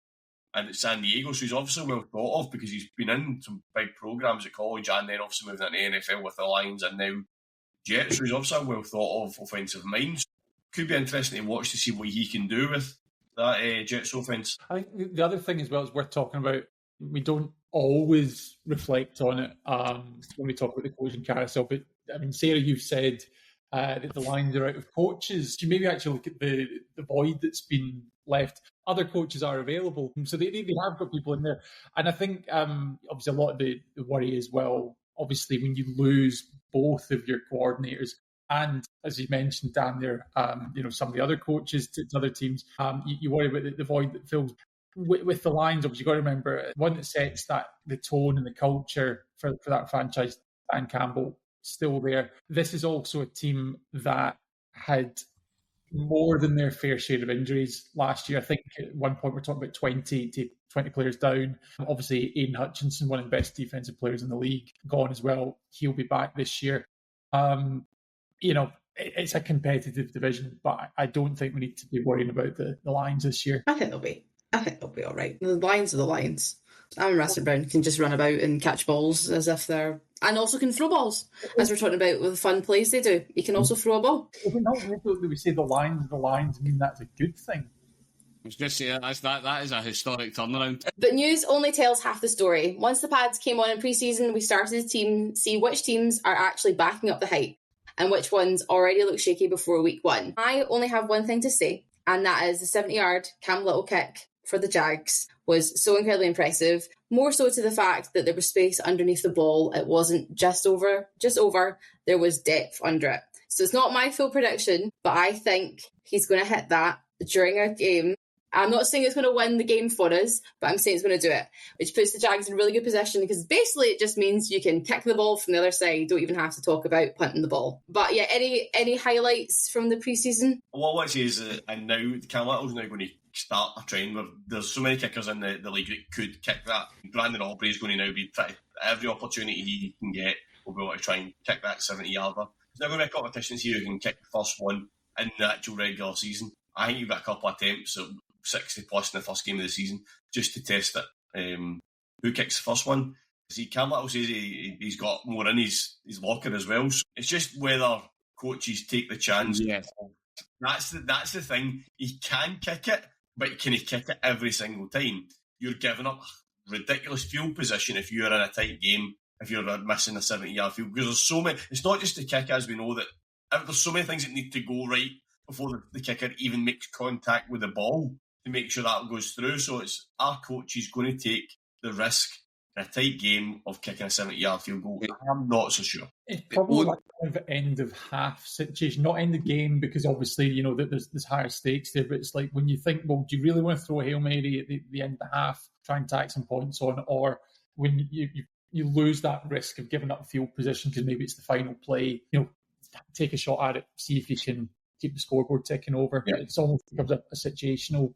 and at San Diego, so he's obviously well thought of because he's been in some big programs at college and then obviously moved into the NFL with the Lions and now Jets, so he's obviously a well thought of offensive mind. Could be interesting to watch to see what he can do with that Jets offense. I think the other thing as well is worth talking about, we don't always reflect on it when we talk about the coaching carousel, but I mean, Sarah, you've said that the Lions are out of coaches. You maybe actually look at the void that's been left. Other coaches are available, so they have got people in there. And I think obviously a lot of the worry as well, obviously when you lose both of your coordinators, and as you mentioned, Dan, there, some of the other coaches to other teams, you worry about the void that fills with the Lions. Obviously, you've got to remember, one that sets the tone and the culture for that franchise, Dan Campbell, still there. This is also a team that had more than their fair share of injuries last year. I think at one point we're talking about 20 players down. Obviously, Aiden Hutchinson, one of the best defensive players in the league, gone as well. He'll be back this year. It's a competitive division, but I don't think we need to be worrying about the Lions this year. I think they'll be all right. The Lions are the Lions. Aaron Russell Brown can just run about and catch balls as if they're... And also can throw balls, as we're talking about with the fun plays they do. He can also throw a ball. We say the Lions, I mean, that's a good thing. I was just saying, that is a historic turnaround. But news only tells half the story. Once the pads came on in pre-season, we started to see which teams are actually backing up the hype and which ones already look shaky before week one. I only have one thing to say, and that is the 70-yard Cam Little kick for the Jags was so incredibly impressive, more so to the fact that there was space underneath the ball. It wasn't just over, there was depth under it. So it's not my full prediction, but I think he's going to hit that during a game. I'm not saying it's going to win the game for us, but I'm saying it's going to do it, which puts the Jags in a really good position because basically it just means you can kick the ball from the other side. Don't even have to talk about punting the ball. But yeah, any highlights from the preseason? Well, what I say is and now Cam Little's now going to start a trend where there's so many kickers in the league that could kick that. Brandon Aubrey is going to now be trying every opportunity he can get will be able to try and kick that 70-yarder. There's now going to be a competition here who can kick the first one in the actual regular season. I think you've got a couple of attempts at 60 plus in the first game of the season just to test it. Who kicks the first one? See, Cam Little says he's got more in his locker as well. So it's just whether coaches take the chance. Yes. That's the thing. He can kick it, but can he kick it every single time? You're giving up ridiculous field position if you're in a tight game, if you're missing a 70-yard field. Because there's so many... It's not just the kick, as we know, that there's so many things that need to go right before the kicker even makes contact with the ball to make sure that goes through. So it's our coach is going to take the risk in a tight game of kicking a 70-yard field goal? I'm not so sure. It's probably like kind of end of half situation, not end of game, because obviously, you know, there's higher stakes there, but it's like when you think, well, do you really want to throw a Hail Mary at the end of the half, try and tack some points on, or when you lose that risk of giving up field position because maybe it's the final play, you know, take a shot at it, see if you can keep the scoreboard ticking over. Yeah. It's almost becomes a situational.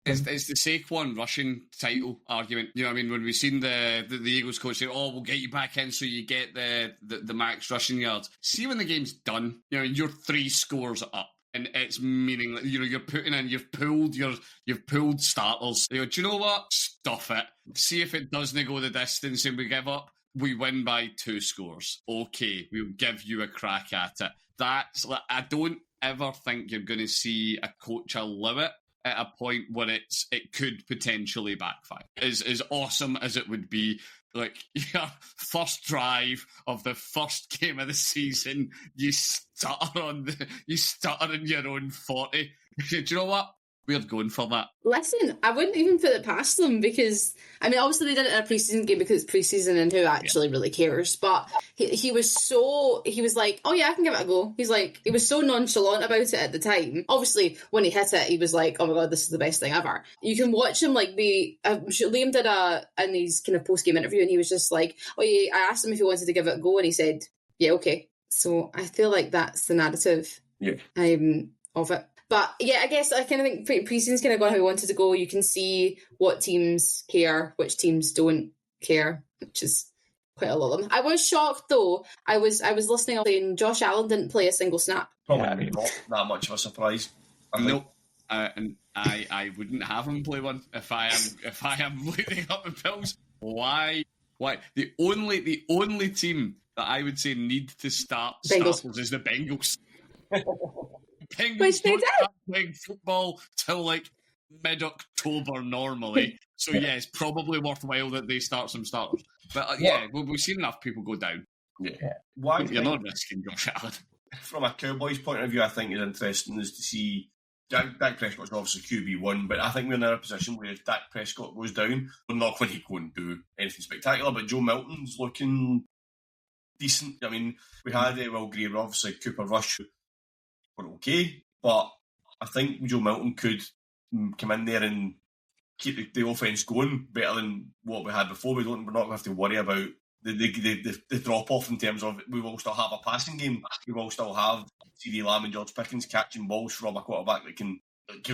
It's the Saquon rushing title argument. You know what I mean? When we've seen the Eagles coach say, "Oh, we'll get you back in so you get the max rushing yards." See when the game's done, you know, you're 3 scores up, and it's meaningless. You know, you're putting in, you've pulled starters. You know, do you know what? Stuff it. See if it doesn't go the distance and we give up. We win by 2 scores. Okay, we'll give you a crack at it. That's like, I don't ever think you're going to see a coach allow it at a point where it could potentially backfire. As awesome as it would be, like your first drive of the first game of the season, you stutter in your own 40. Do you know what? We're going for that. Listen, I wouldn't even put it past them because, I mean, obviously they did it in a preseason game because it's preseason and who actually really cares. But he was like, oh yeah, I can give it a go. He's like, he was so nonchalant about it at the time. Obviously, when he hit it, he was like, oh my God, this is the best thing ever. You can watch him like Liam did in his kind of post-game interview and he was just like, oh yeah, I asked him if he wanted to give it a go and he said, yeah, okay. So I feel like that's the narrative of it. But yeah, I guess I kind of think preseason's kind of gone how we wanted to go. You can see what teams care, which teams don't care, which is quite a lot of them. I was shocked though. I was listening up saying Josh Allen didn't play a single snap. Probably not that much of a surprise. Nope. And I wouldn't have him play one if I am leading up the Bills. Why? The only team that I would say need to start starters is the Bengals. Penguins don't start playing football till like mid-October normally. So yeah, it's probably worthwhile that they start some starters. But we've seen enough people go down. Yeah. You're not risking Josh Allen. From a Cowboys point of view, I think is interesting is to see Dak Prescott's obviously QB1, but I think we're in a position where if Dak Prescott goes down, we're not going to go and do anything spectacular, but Joe Milton's looking decent. I mean, we had Will Greer, obviously Cooper Rush were okay, but I think Joe Milton could come in there and keep the offense going better than what we had before. We're not going to have to worry about the drop off in terms of we will still have a passing game. We will still have CeeDee Lamb and George Pickens catching balls from a quarterback that can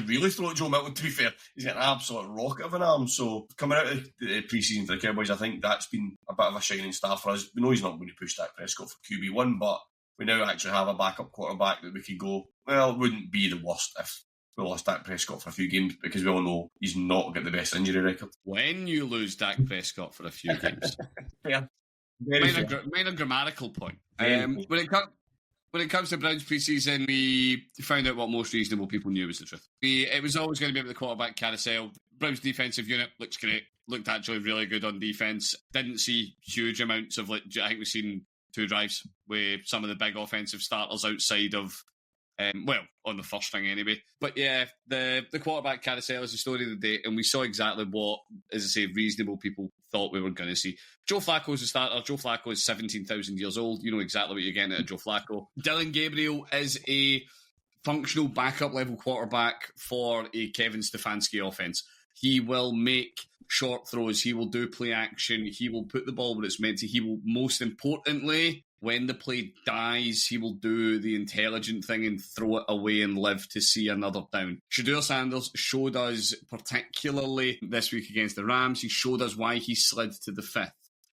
really throw at Joe Milton. To be fair, he's got an absolute rocket of an arm. So coming out of the pre-season for the Cowboys, I think that's been a bit of a shining star for us. We know he's not going to push Dak Prescott for QB1, but we now actually have a backup quarterback that we could go, well, it wouldn't be the worst if we lost Dak Prescott for a few games because we all know he's not got the best injury record. When you lose Dak Prescott for a few games. Minor grammatical point. When it comes to Browns pre-season, we found out what most reasonable people knew was the truth. It was always going to be about the quarterback carousel. Browns defensive unit looks great. Looked actually really good on defense. Didn't see huge amounts of, I think we've seen 2 drives with some of the big offensive starters outside of, on the first string anyway. But yeah, the quarterback carousel is the story of the day, and we saw exactly what, as I say, reasonable people thought we were going to see. Joe Flacco is a starter. Joe Flacco is 17,000 years old. You know exactly what you're getting out of Joe Flacco. Dylan Gabriel is a functional backup level quarterback for a Kevin Stefanski offense. He will make short throws. He will do play action. He will put the ball where it's meant to. He will, most importantly, when the play dies, he will do the intelligent thing and throw it away and live to see another down. Shedeur Sanders showed us, particularly this week against the Rams, he showed us why he slid to the 5th.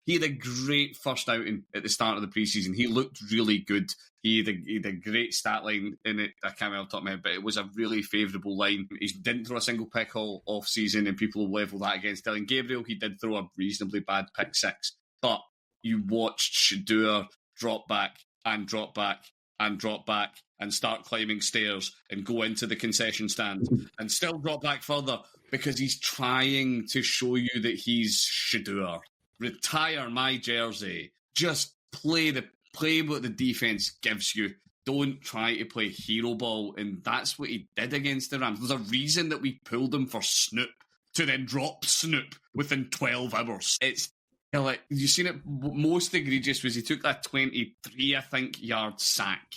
He had a great first outing at the start of the preseason. He looked really good. He had a great stat line in it. I can't remember off the top of my head, but it was a really favourable line. He didn't throw a single pick all off-season, and people will level that against Dylan Gabriel. He did throw a reasonably bad pick 6. But you watched Shedeur drop back and drop back and drop back and start climbing stairs and go into the concession stand and still drop back further because he's trying to show you that he's Shedeur. Retire my jersey. Just play what the defense gives you. Don't try to play hero ball, and that's what he did against the Rams. There's a reason that we pulled him for Snoop to then drop Snoop within 12 hours. It's Yeah, like, you seen it, most egregious was he took that 23, I think, yard sack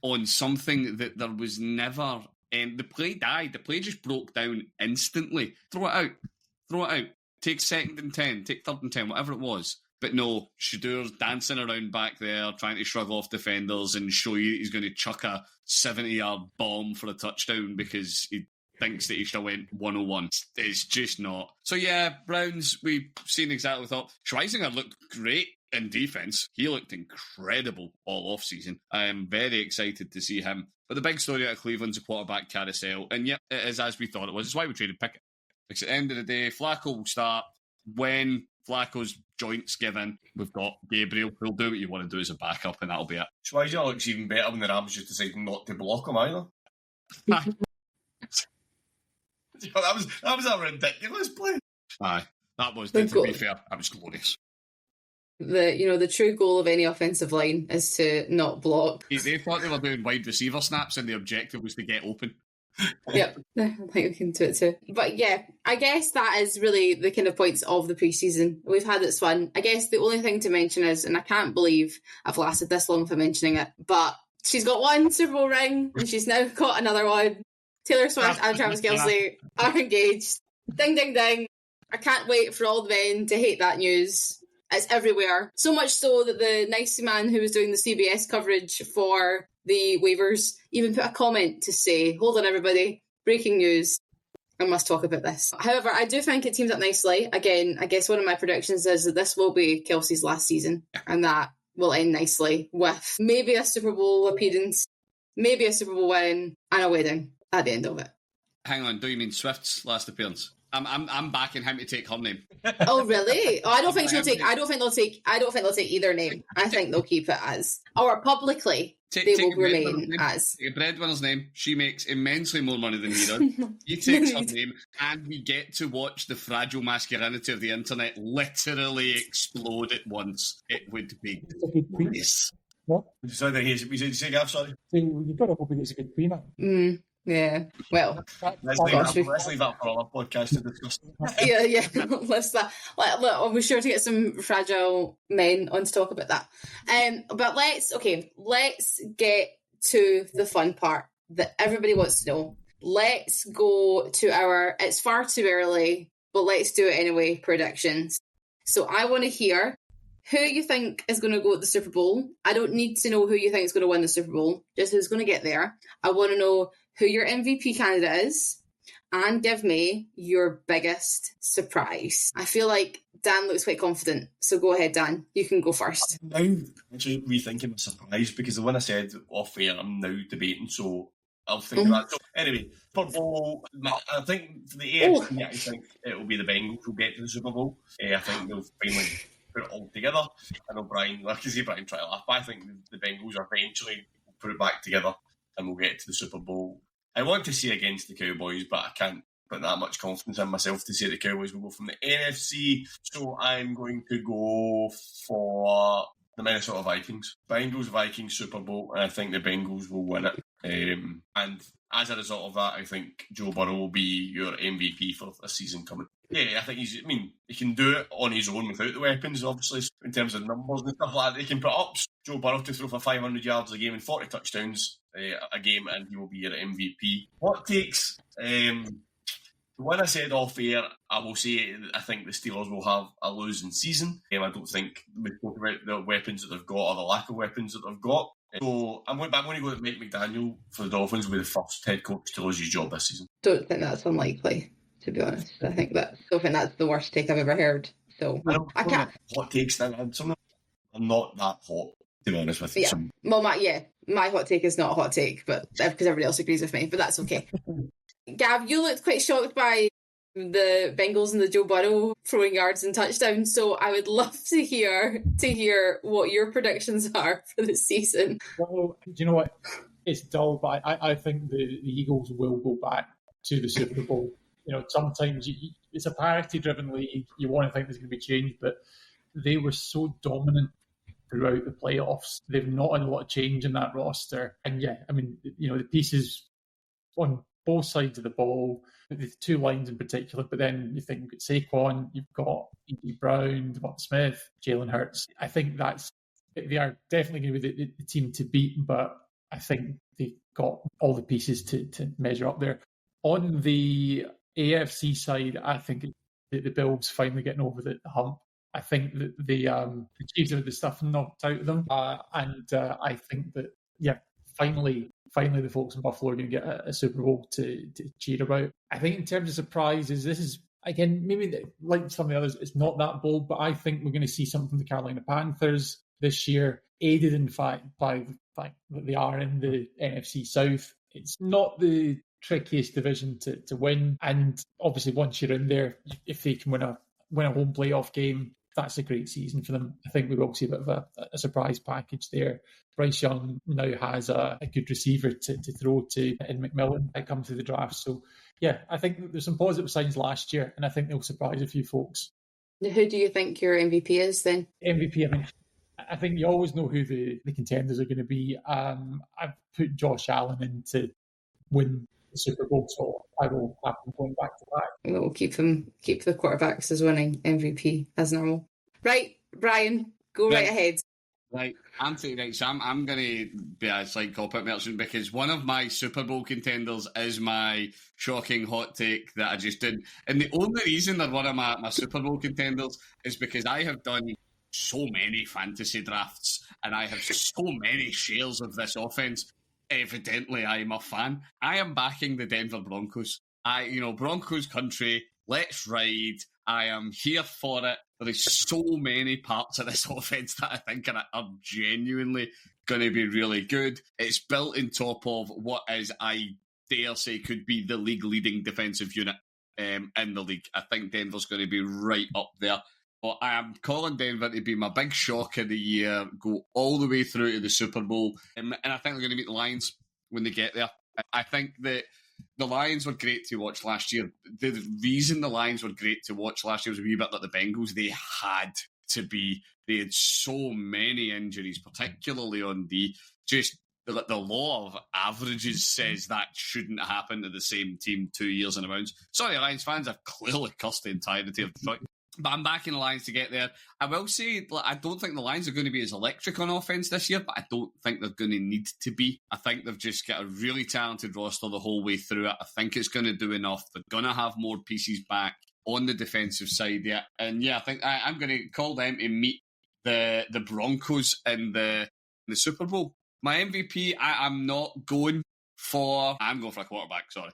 on something that there was never, the play died, the play just broke down instantly. Throw it out, take 2nd and 10, take 3rd and 10, whatever it was. But no, Shadour's dancing around back there, trying to shrug off defenders and show you he's going to chuck a 70-yard bomb for a touchdown because he thinks that he should have went 101. It's just not. So yeah, Browns, we've seen exactly what we thought. Schweisinger looked great in defence. He looked incredible all off-season. I am very excited to see him. But the big story out of Cleveland's a quarterback carousel. And yeah, it is as we thought it was. It's why we traded Pickett. Because at the end of the day, Flacco will start when Flacco's joints give in. We've got Gabriel. He'll do what you want to do as a backup, and that'll be it. Schweizer looks even better when the Rams just decided not to block him either. That was a ridiculous play. Aye, that was, to be fair, that was glorious. The true goal of any offensive line is to not block. They thought they were doing wide receiver snaps, and the objective was to get open. Yep, I think we can do it too. But yeah, I guess that is really the kind of points of the preseason. We've had its fun. I guess the only thing to mention is, and I can't believe I've lasted this long for mentioning it, but she's got one Super Bowl ring, and she's now got another one. Taylor Swift and Travis Kelce are engaged. Ding, ding, ding. I can't wait for all the men to hate that news. It's everywhere. So much so that the nice man who was doing the CBS coverage for the waivers even put a comment to say, hold on everybody, breaking news, I must talk about this. However, I do think it teams up nicely. Again, I guess one of my predictions is that this will be Kelsey's last season, and that will end nicely with maybe a Super Bowl appearance, maybe a Super Bowl win, and a wedding at the end of it. Hang on, do you mean Swift's last appearance? I'm backing him to take her name. Oh really? Oh, I don't think they'll take either name. I think they'll keep it as, or publicly they will remain as. Take a breadwinner's name. She makes immensely more money than he does. He takes her name, and we get to watch the fragile masculinity of the internet literally explode at once. It would be nice. What? Sorry, we say Gav, sorry. You've got to hope he gets a good prenup. Yeah, well, let's leave that for our podcast to discuss. yeah. Look, we're sure to get some fragile men on to talk about that. But let's get to the fun part that everybody wants to know. Let's go to our, it's far too early, but let's do it anyway, predictions. So I want to hear who you think is going to go at the Super Bowl. I don't need to know who you think is going to win the Super Bowl, just who's going to get there. I want to know who your MVP candidate is, and give me your biggest surprise. I feel like Dan looks quite confident, so go ahead, Dan. You can go first. I'm actually rethinking my surprise, because the one I said off air, I'm now debating, so I'll think of that. So anyway, Super Bowl, I think for the AFC, I think it will be the Bengals who get to the Super Bowl. I think they'll finally put it all together. I know Brian try to laugh, but I think the Bengals eventually will put it back together and we'll get to the Super Bowl. I want to say against the Cowboys, but I can't put that much confidence in myself to say the Cowboys will go from the NFC. So I'm going to go for the Minnesota Vikings. Bengals-Vikings Super Bowl, and I think the Bengals will win it. And as a result of that, I think Joe Burrow will be your MVP for a season coming. Yeah, I think he can do it on his own without the weapons, obviously, in terms of numbers and stuff like that. He can put up Joe Burrow to throw for 500 yards a game and 40 touchdowns a game, and he will be your MVP. What takes? The one I said off air, I will say I think the Steelers will have a losing season. I don't think we talk about the weapons that they've got or the lack of weapons that they've got. So I'm going to go with Mike McDaniel for the Dolphins, will be the first head coach to lose his job this season. Don't think that's unlikely, to be honest. I think that's the worst take I've ever heard. So I can't. Hot takes now. I'm not that hot, to be honest with you. Yeah. Well, my hot take is not a hot take, but because everybody else agrees with me, but that's okay. Gav, you looked quite shocked by the Bengals and the Joe Burrow throwing yards and touchdowns, so I would love to hear what your predictions are for the season. Well, do you know what? It's dull, but I think the Eagles will go back to the Super Bowl. Sometimes it's a parity-driven league. You want to think there's going to be change, but they were so dominant throughout the playoffs. They've not had a lot of change in that roster. And the pieces on both sides of the ball, the two lines in particular, but then you think you've got Saquon, you've got E.D. Brown, Devonta Smith, Jalen Hurts. I think they are definitely going to be the team to beat, but I think they've got all the pieces to measure up there. On the AFC side, I think the Bills finally getting over the hump. I think that the Chiefs have the stuff knocked out of them, and I think that finally the folks in Buffalo are going to get a Super Bowl to cheer about. I think in terms of surprises, this is again maybe like some of the others, it's not that bold, but I think we're going to see something from the Carolina Panthers this year, aided in fact by the fact that they are in the NFC South. It's not the trickiest division to win, and obviously once you're in there, if they can win a home playoff game, that's a great season for them. I think we will see a bit of a surprise package there. Bryce Young now has a good receiver to throw to in McMillan that come through the draft. So yeah, I think there's some positive signs last year, and I think they'll surprise a few folks. Who do you think your MVP is then? MVP, I mean, I think you always know who the contenders are going to be. I've put Josh Allen in to win the Super Bowl, so I will have him going back to back. We'll keep the quarterbacks as winning MVP as normal. Right, Brian, go right ahead. Right, so I'm going to be a slight cop-out merchant because one of my Super Bowl contenders is my shocking hot take that I just did. And the only reason they're one of my Super Bowl contenders is because I have done so many fantasy drafts and I have so many shares of this offense. Evidently, I'm a fan. I am backing the Denver Broncos. Broncos country, let's ride. I am here for it. There is so many parts of this offense that I think are genuinely going to be really good. It's built on top of what is, I dare say, could be the league-leading defensive unit in the league. I think Denver's going to be right up there. But I am calling Denver to be my big shock of the year, go all the way through to the Super Bowl. And I think they're going to meet the Lions when they get there. I think that the Lions were great to watch last year. The reason the Lions were great to watch last year was a wee bit like the Bengals. They had to be. They had so many injuries, particularly on the law of averages says that shouldn't happen to the same team 2 years in a bounds. Sorry, Lions fans, I've clearly cussed the entirety of Detroit. But I'm backing the Lions to get there. I will say, I don't think the Lions are going to be as electric on offense this year, but I don't think they're going to need to be. I think they've just got a really talented roster the whole way through it. I think it's going to do enough. They're going to have more pieces back on the defensive side, yeah. And yeah, I think I'm going to call them to meet the Broncos in the Super Bowl. My MVP, I'm going for a quarterback, sorry.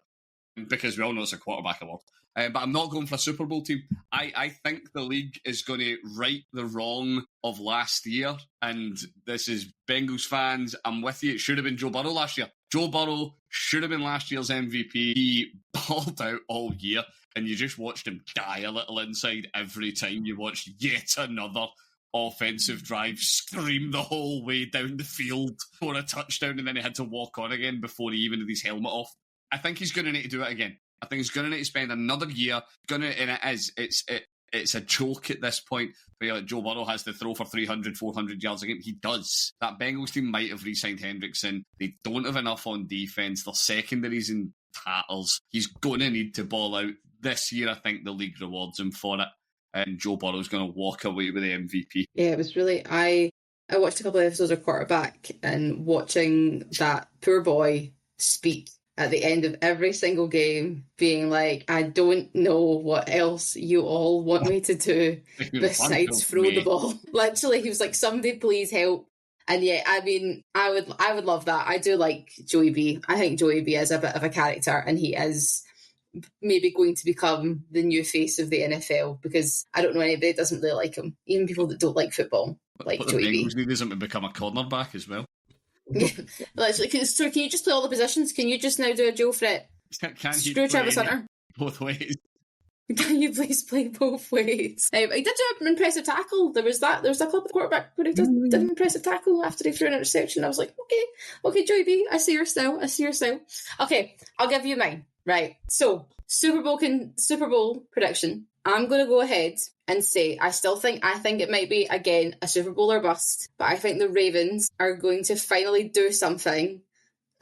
Because we all know it's a quarterback award. But I'm not going for a Super Bowl team. I think the league is going to right the wrong of last year. And this is Bengals fans. I'm with you. It should have been Joe Burrow last year. Joe Burrow should have been last year's MVP. He balled out all year. And you just watched him die a little inside every time you watched yet another offensive drive scream the whole way down the field for a touchdown. And then he had to walk on again before he even had his helmet off. I think he's going to need to do it again. I think he's going to need to spend another year. It's a joke at this point. But Joe Burrow has to throw for 300, 400 yards a game. He does. That Bengals team might have re-signed Hendrickson. They don't have enough on defense. Their secondary's in tatters. He's going to need to ball out. This year, I think the league rewards him for it. And Joe Burrow's going to walk away with the MVP. Yeah, it was really... I watched a couple of episodes of Quarterback and watching that poor boy speak at the end of every single game, being like, I don't know what else you all want me to do besides throw the ball. Literally, he was like, somebody please help. And yeah, I mean, I would love that. I do like Joey B. I think Joey B is a bit of a character, and he is maybe going to become the new face of the NFL, because I don't know anybody that doesn't really like him. Even people that don't like football like Joey B. He needs him to become a cornerback as well. Literally, so can you just play all the positions? Can you just now do a Joe Fred? Screw Travis Hunter. Both ways. Can you please play both ways? He did do an impressive tackle. There was a clip of quarterback where he did an impressive tackle after he threw an interception. I was like, okay, Joey B, I see your style. Okay, I'll give you mine. Right. So Super Bowl prediction. I'm going to go ahead and say I think it might be, again, a Super Bowl or bust, but I think the Ravens are going to finally do something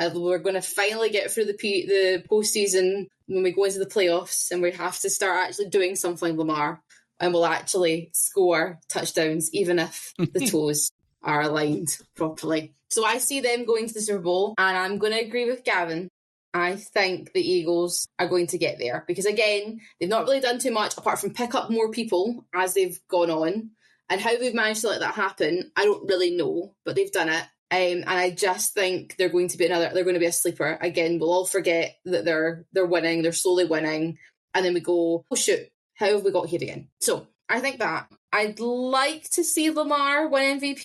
We're going to finally get through the postseason when we go into the playoffs, and we have to start actually doing something, Lamar, and we'll actually score touchdowns, even if the toes are aligned properly. So I see them going to the Super Bowl, and I'm going to agree with Gavin. I think the Eagles are going to get there because, again, they've not really done too much apart from pick up more people as they've gone on. And how they've managed to let that happen, I don't really know, but they've done it. And I just think they're going to be a sleeper. Again, we'll all forget that they're winning, they're slowly winning. And then we go, oh shoot, how have we got here again? So I think that I'd like to see Lamar win MVP.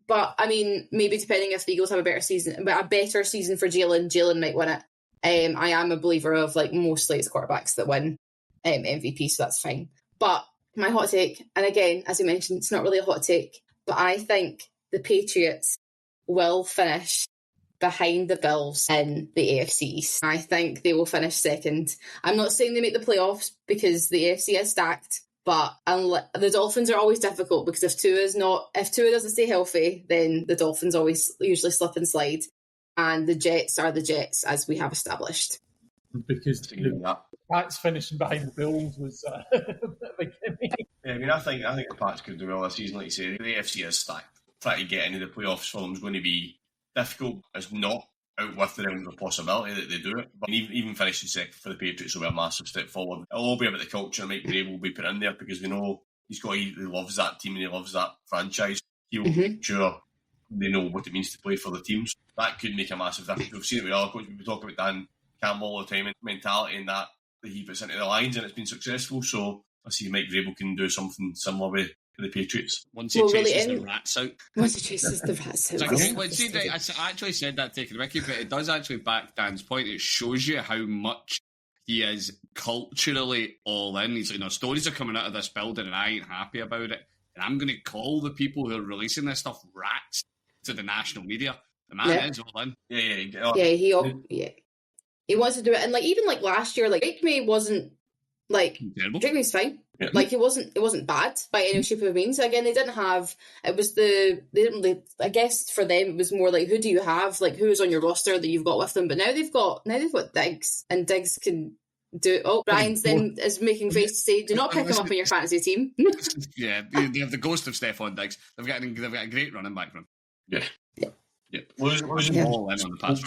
But I mean, maybe depending if the Eagles have a better season for Jalen might win it. I am a believer of like mostly it's quarterbacks that win MVP, so that's fine. But my hot take, and again, as you mentioned, it's not really a hot take, but I think the Patriots will finish behind the Bills in the AFC East. I think they will finish second. I'm not saying they make the playoffs because the AFC is stacked, but the Dolphins are always difficult because if Tua doesn't stay healthy, then the Dolphins usually slip and slide. And the Jets are the Jets, as we have established. Because the Pats finishing behind the Bills was Yeah, I mean, I think the Pats could do well this season, like you say. The AFC is stacked. Trying to get into the playoffs for them is going to be difficult. It's not out with the realm of possibility that they do it. But even finishing second for the Patriots will be a massive step forward. It'll all be about the culture Mike Vrabel will be put in there because we know he loves that team and he loves that franchise. He will make sure they know what it means to play for the teams. That could make a massive difference. We've seen it with other coaches. We talk about Dan Campbell all the time and mentality and that he puts into the lines and it's been successful. So I see Mike Vrabel can do something similar with the Patriots. Once he chases the rats out. I actually said that taking Ricky, but it does actually back Dan's point. It shows you how much he is culturally all in. He's like, stories are coming out of this building and I ain't happy about it. And I'm going to call the people who are releasing this stuff rats to the national media. The man is all in. He wants to do it. And even last year, Drake May wasn't terrible. Drake May's fine. Yeah. It wasn't bad by any shape or means. Again, they didn't I guess for them it was more like, who do you have? Who's on your roster that you've got with them? But now they've got Diggs, and Diggs can do. Oh, Brian's then is making face to say, do not pick him up in your fantasy team. Yeah, they have the ghost of Stephon Diggs. They've got a great running back from. Yeah. Losing all in on the pass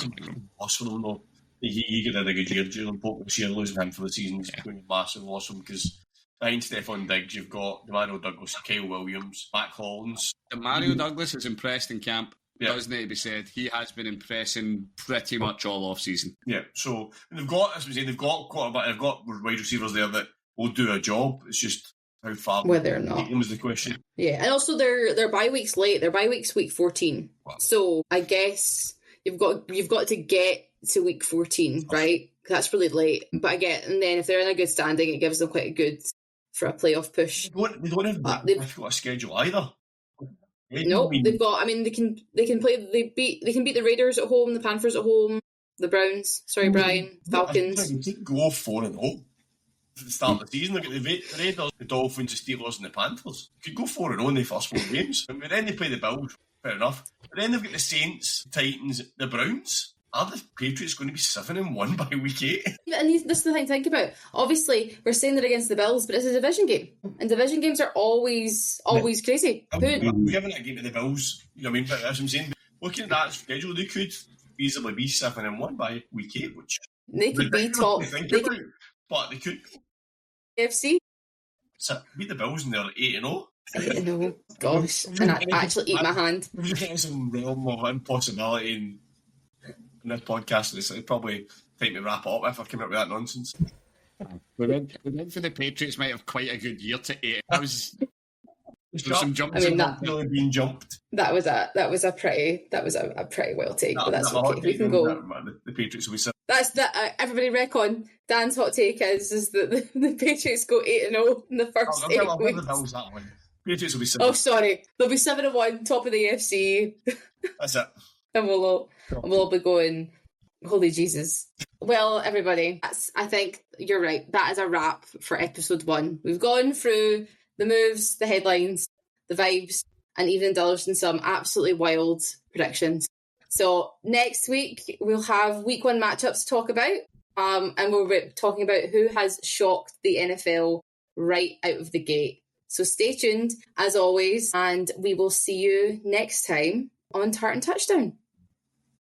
loss for them though. He could have a good year. Jalen Polk this year, losing him for the season is going to be a massive loss for him because behind Stephon Diggs, you've got Demario Douglas, Kyle Williams, Mac Hollins. Demario Douglas has impressed in camp. Does need to be said. He has been impressing pretty much all off season. Yeah, so they've got quite a bit. They've got wide receivers there that will do a job. It's just how far whether or not was the question. Yeah, and also their bye week's late. Their bye week's week 14. Wow. So I guess you've got to get to week 14, right? That's really late. But and then if they're in a good standing, it gives them quite a good for a playoff push. They don't have a schedule either. No, they've got. I mean, they can play. They can beat the Raiders at home, the Panthers at home, the Browns. Sorry, Brian. Falcons. Go 4-0 at the start of the season. Look at the Raiders, the Dolphins, the Steelers, and the Panthers. Could go 4-0 in the first 4 games. But then they play the Bills. Fair enough. But then they've got the Saints, Titans, the Browns. Are the Patriots going to be 7-1 by week 8? And this is the thing to think about. Obviously, we're saying they're against the Bills, but it's a division game. And division games are always crazy. I'm giving that game to the Bills. You know what I mean? But as I'm saying, looking at that schedule, they could easily be 7-1 by week 8, which they could be top. But they could AFC. So beat the Bills and they're 8-0. 8-0. Gosh. And I actually eat my hand. We're getting some realm of impossibility in this podcast. It's probably time to wrap it up if I came up with that nonsense. We went for the Patriots might have quite a good year to 8. Some jumps. Being jumped. That was a pretty wild take, but that's okay. We can go. The Patriots will be. That's that. Everybody recon. Dan's hot take is that the Patriots go 8-0 in the first 8 weeks. That one. Patriots will be 7. Oh, sorry, they'll be 7-1, top of the AFC. That's it. And we'll all be going, holy Jesus. Well, everybody, I think you're right. That is a wrap for episode 1. We've gone through the moves, the headlines, the vibes, and even indulged in some absolutely wild predictions. So next week, we'll have week 1 matchups to talk about. And we'll be talking about who has shocked the NFL right out of the gate. So stay tuned, as always, and we will see you next time on Tartan Touchdown.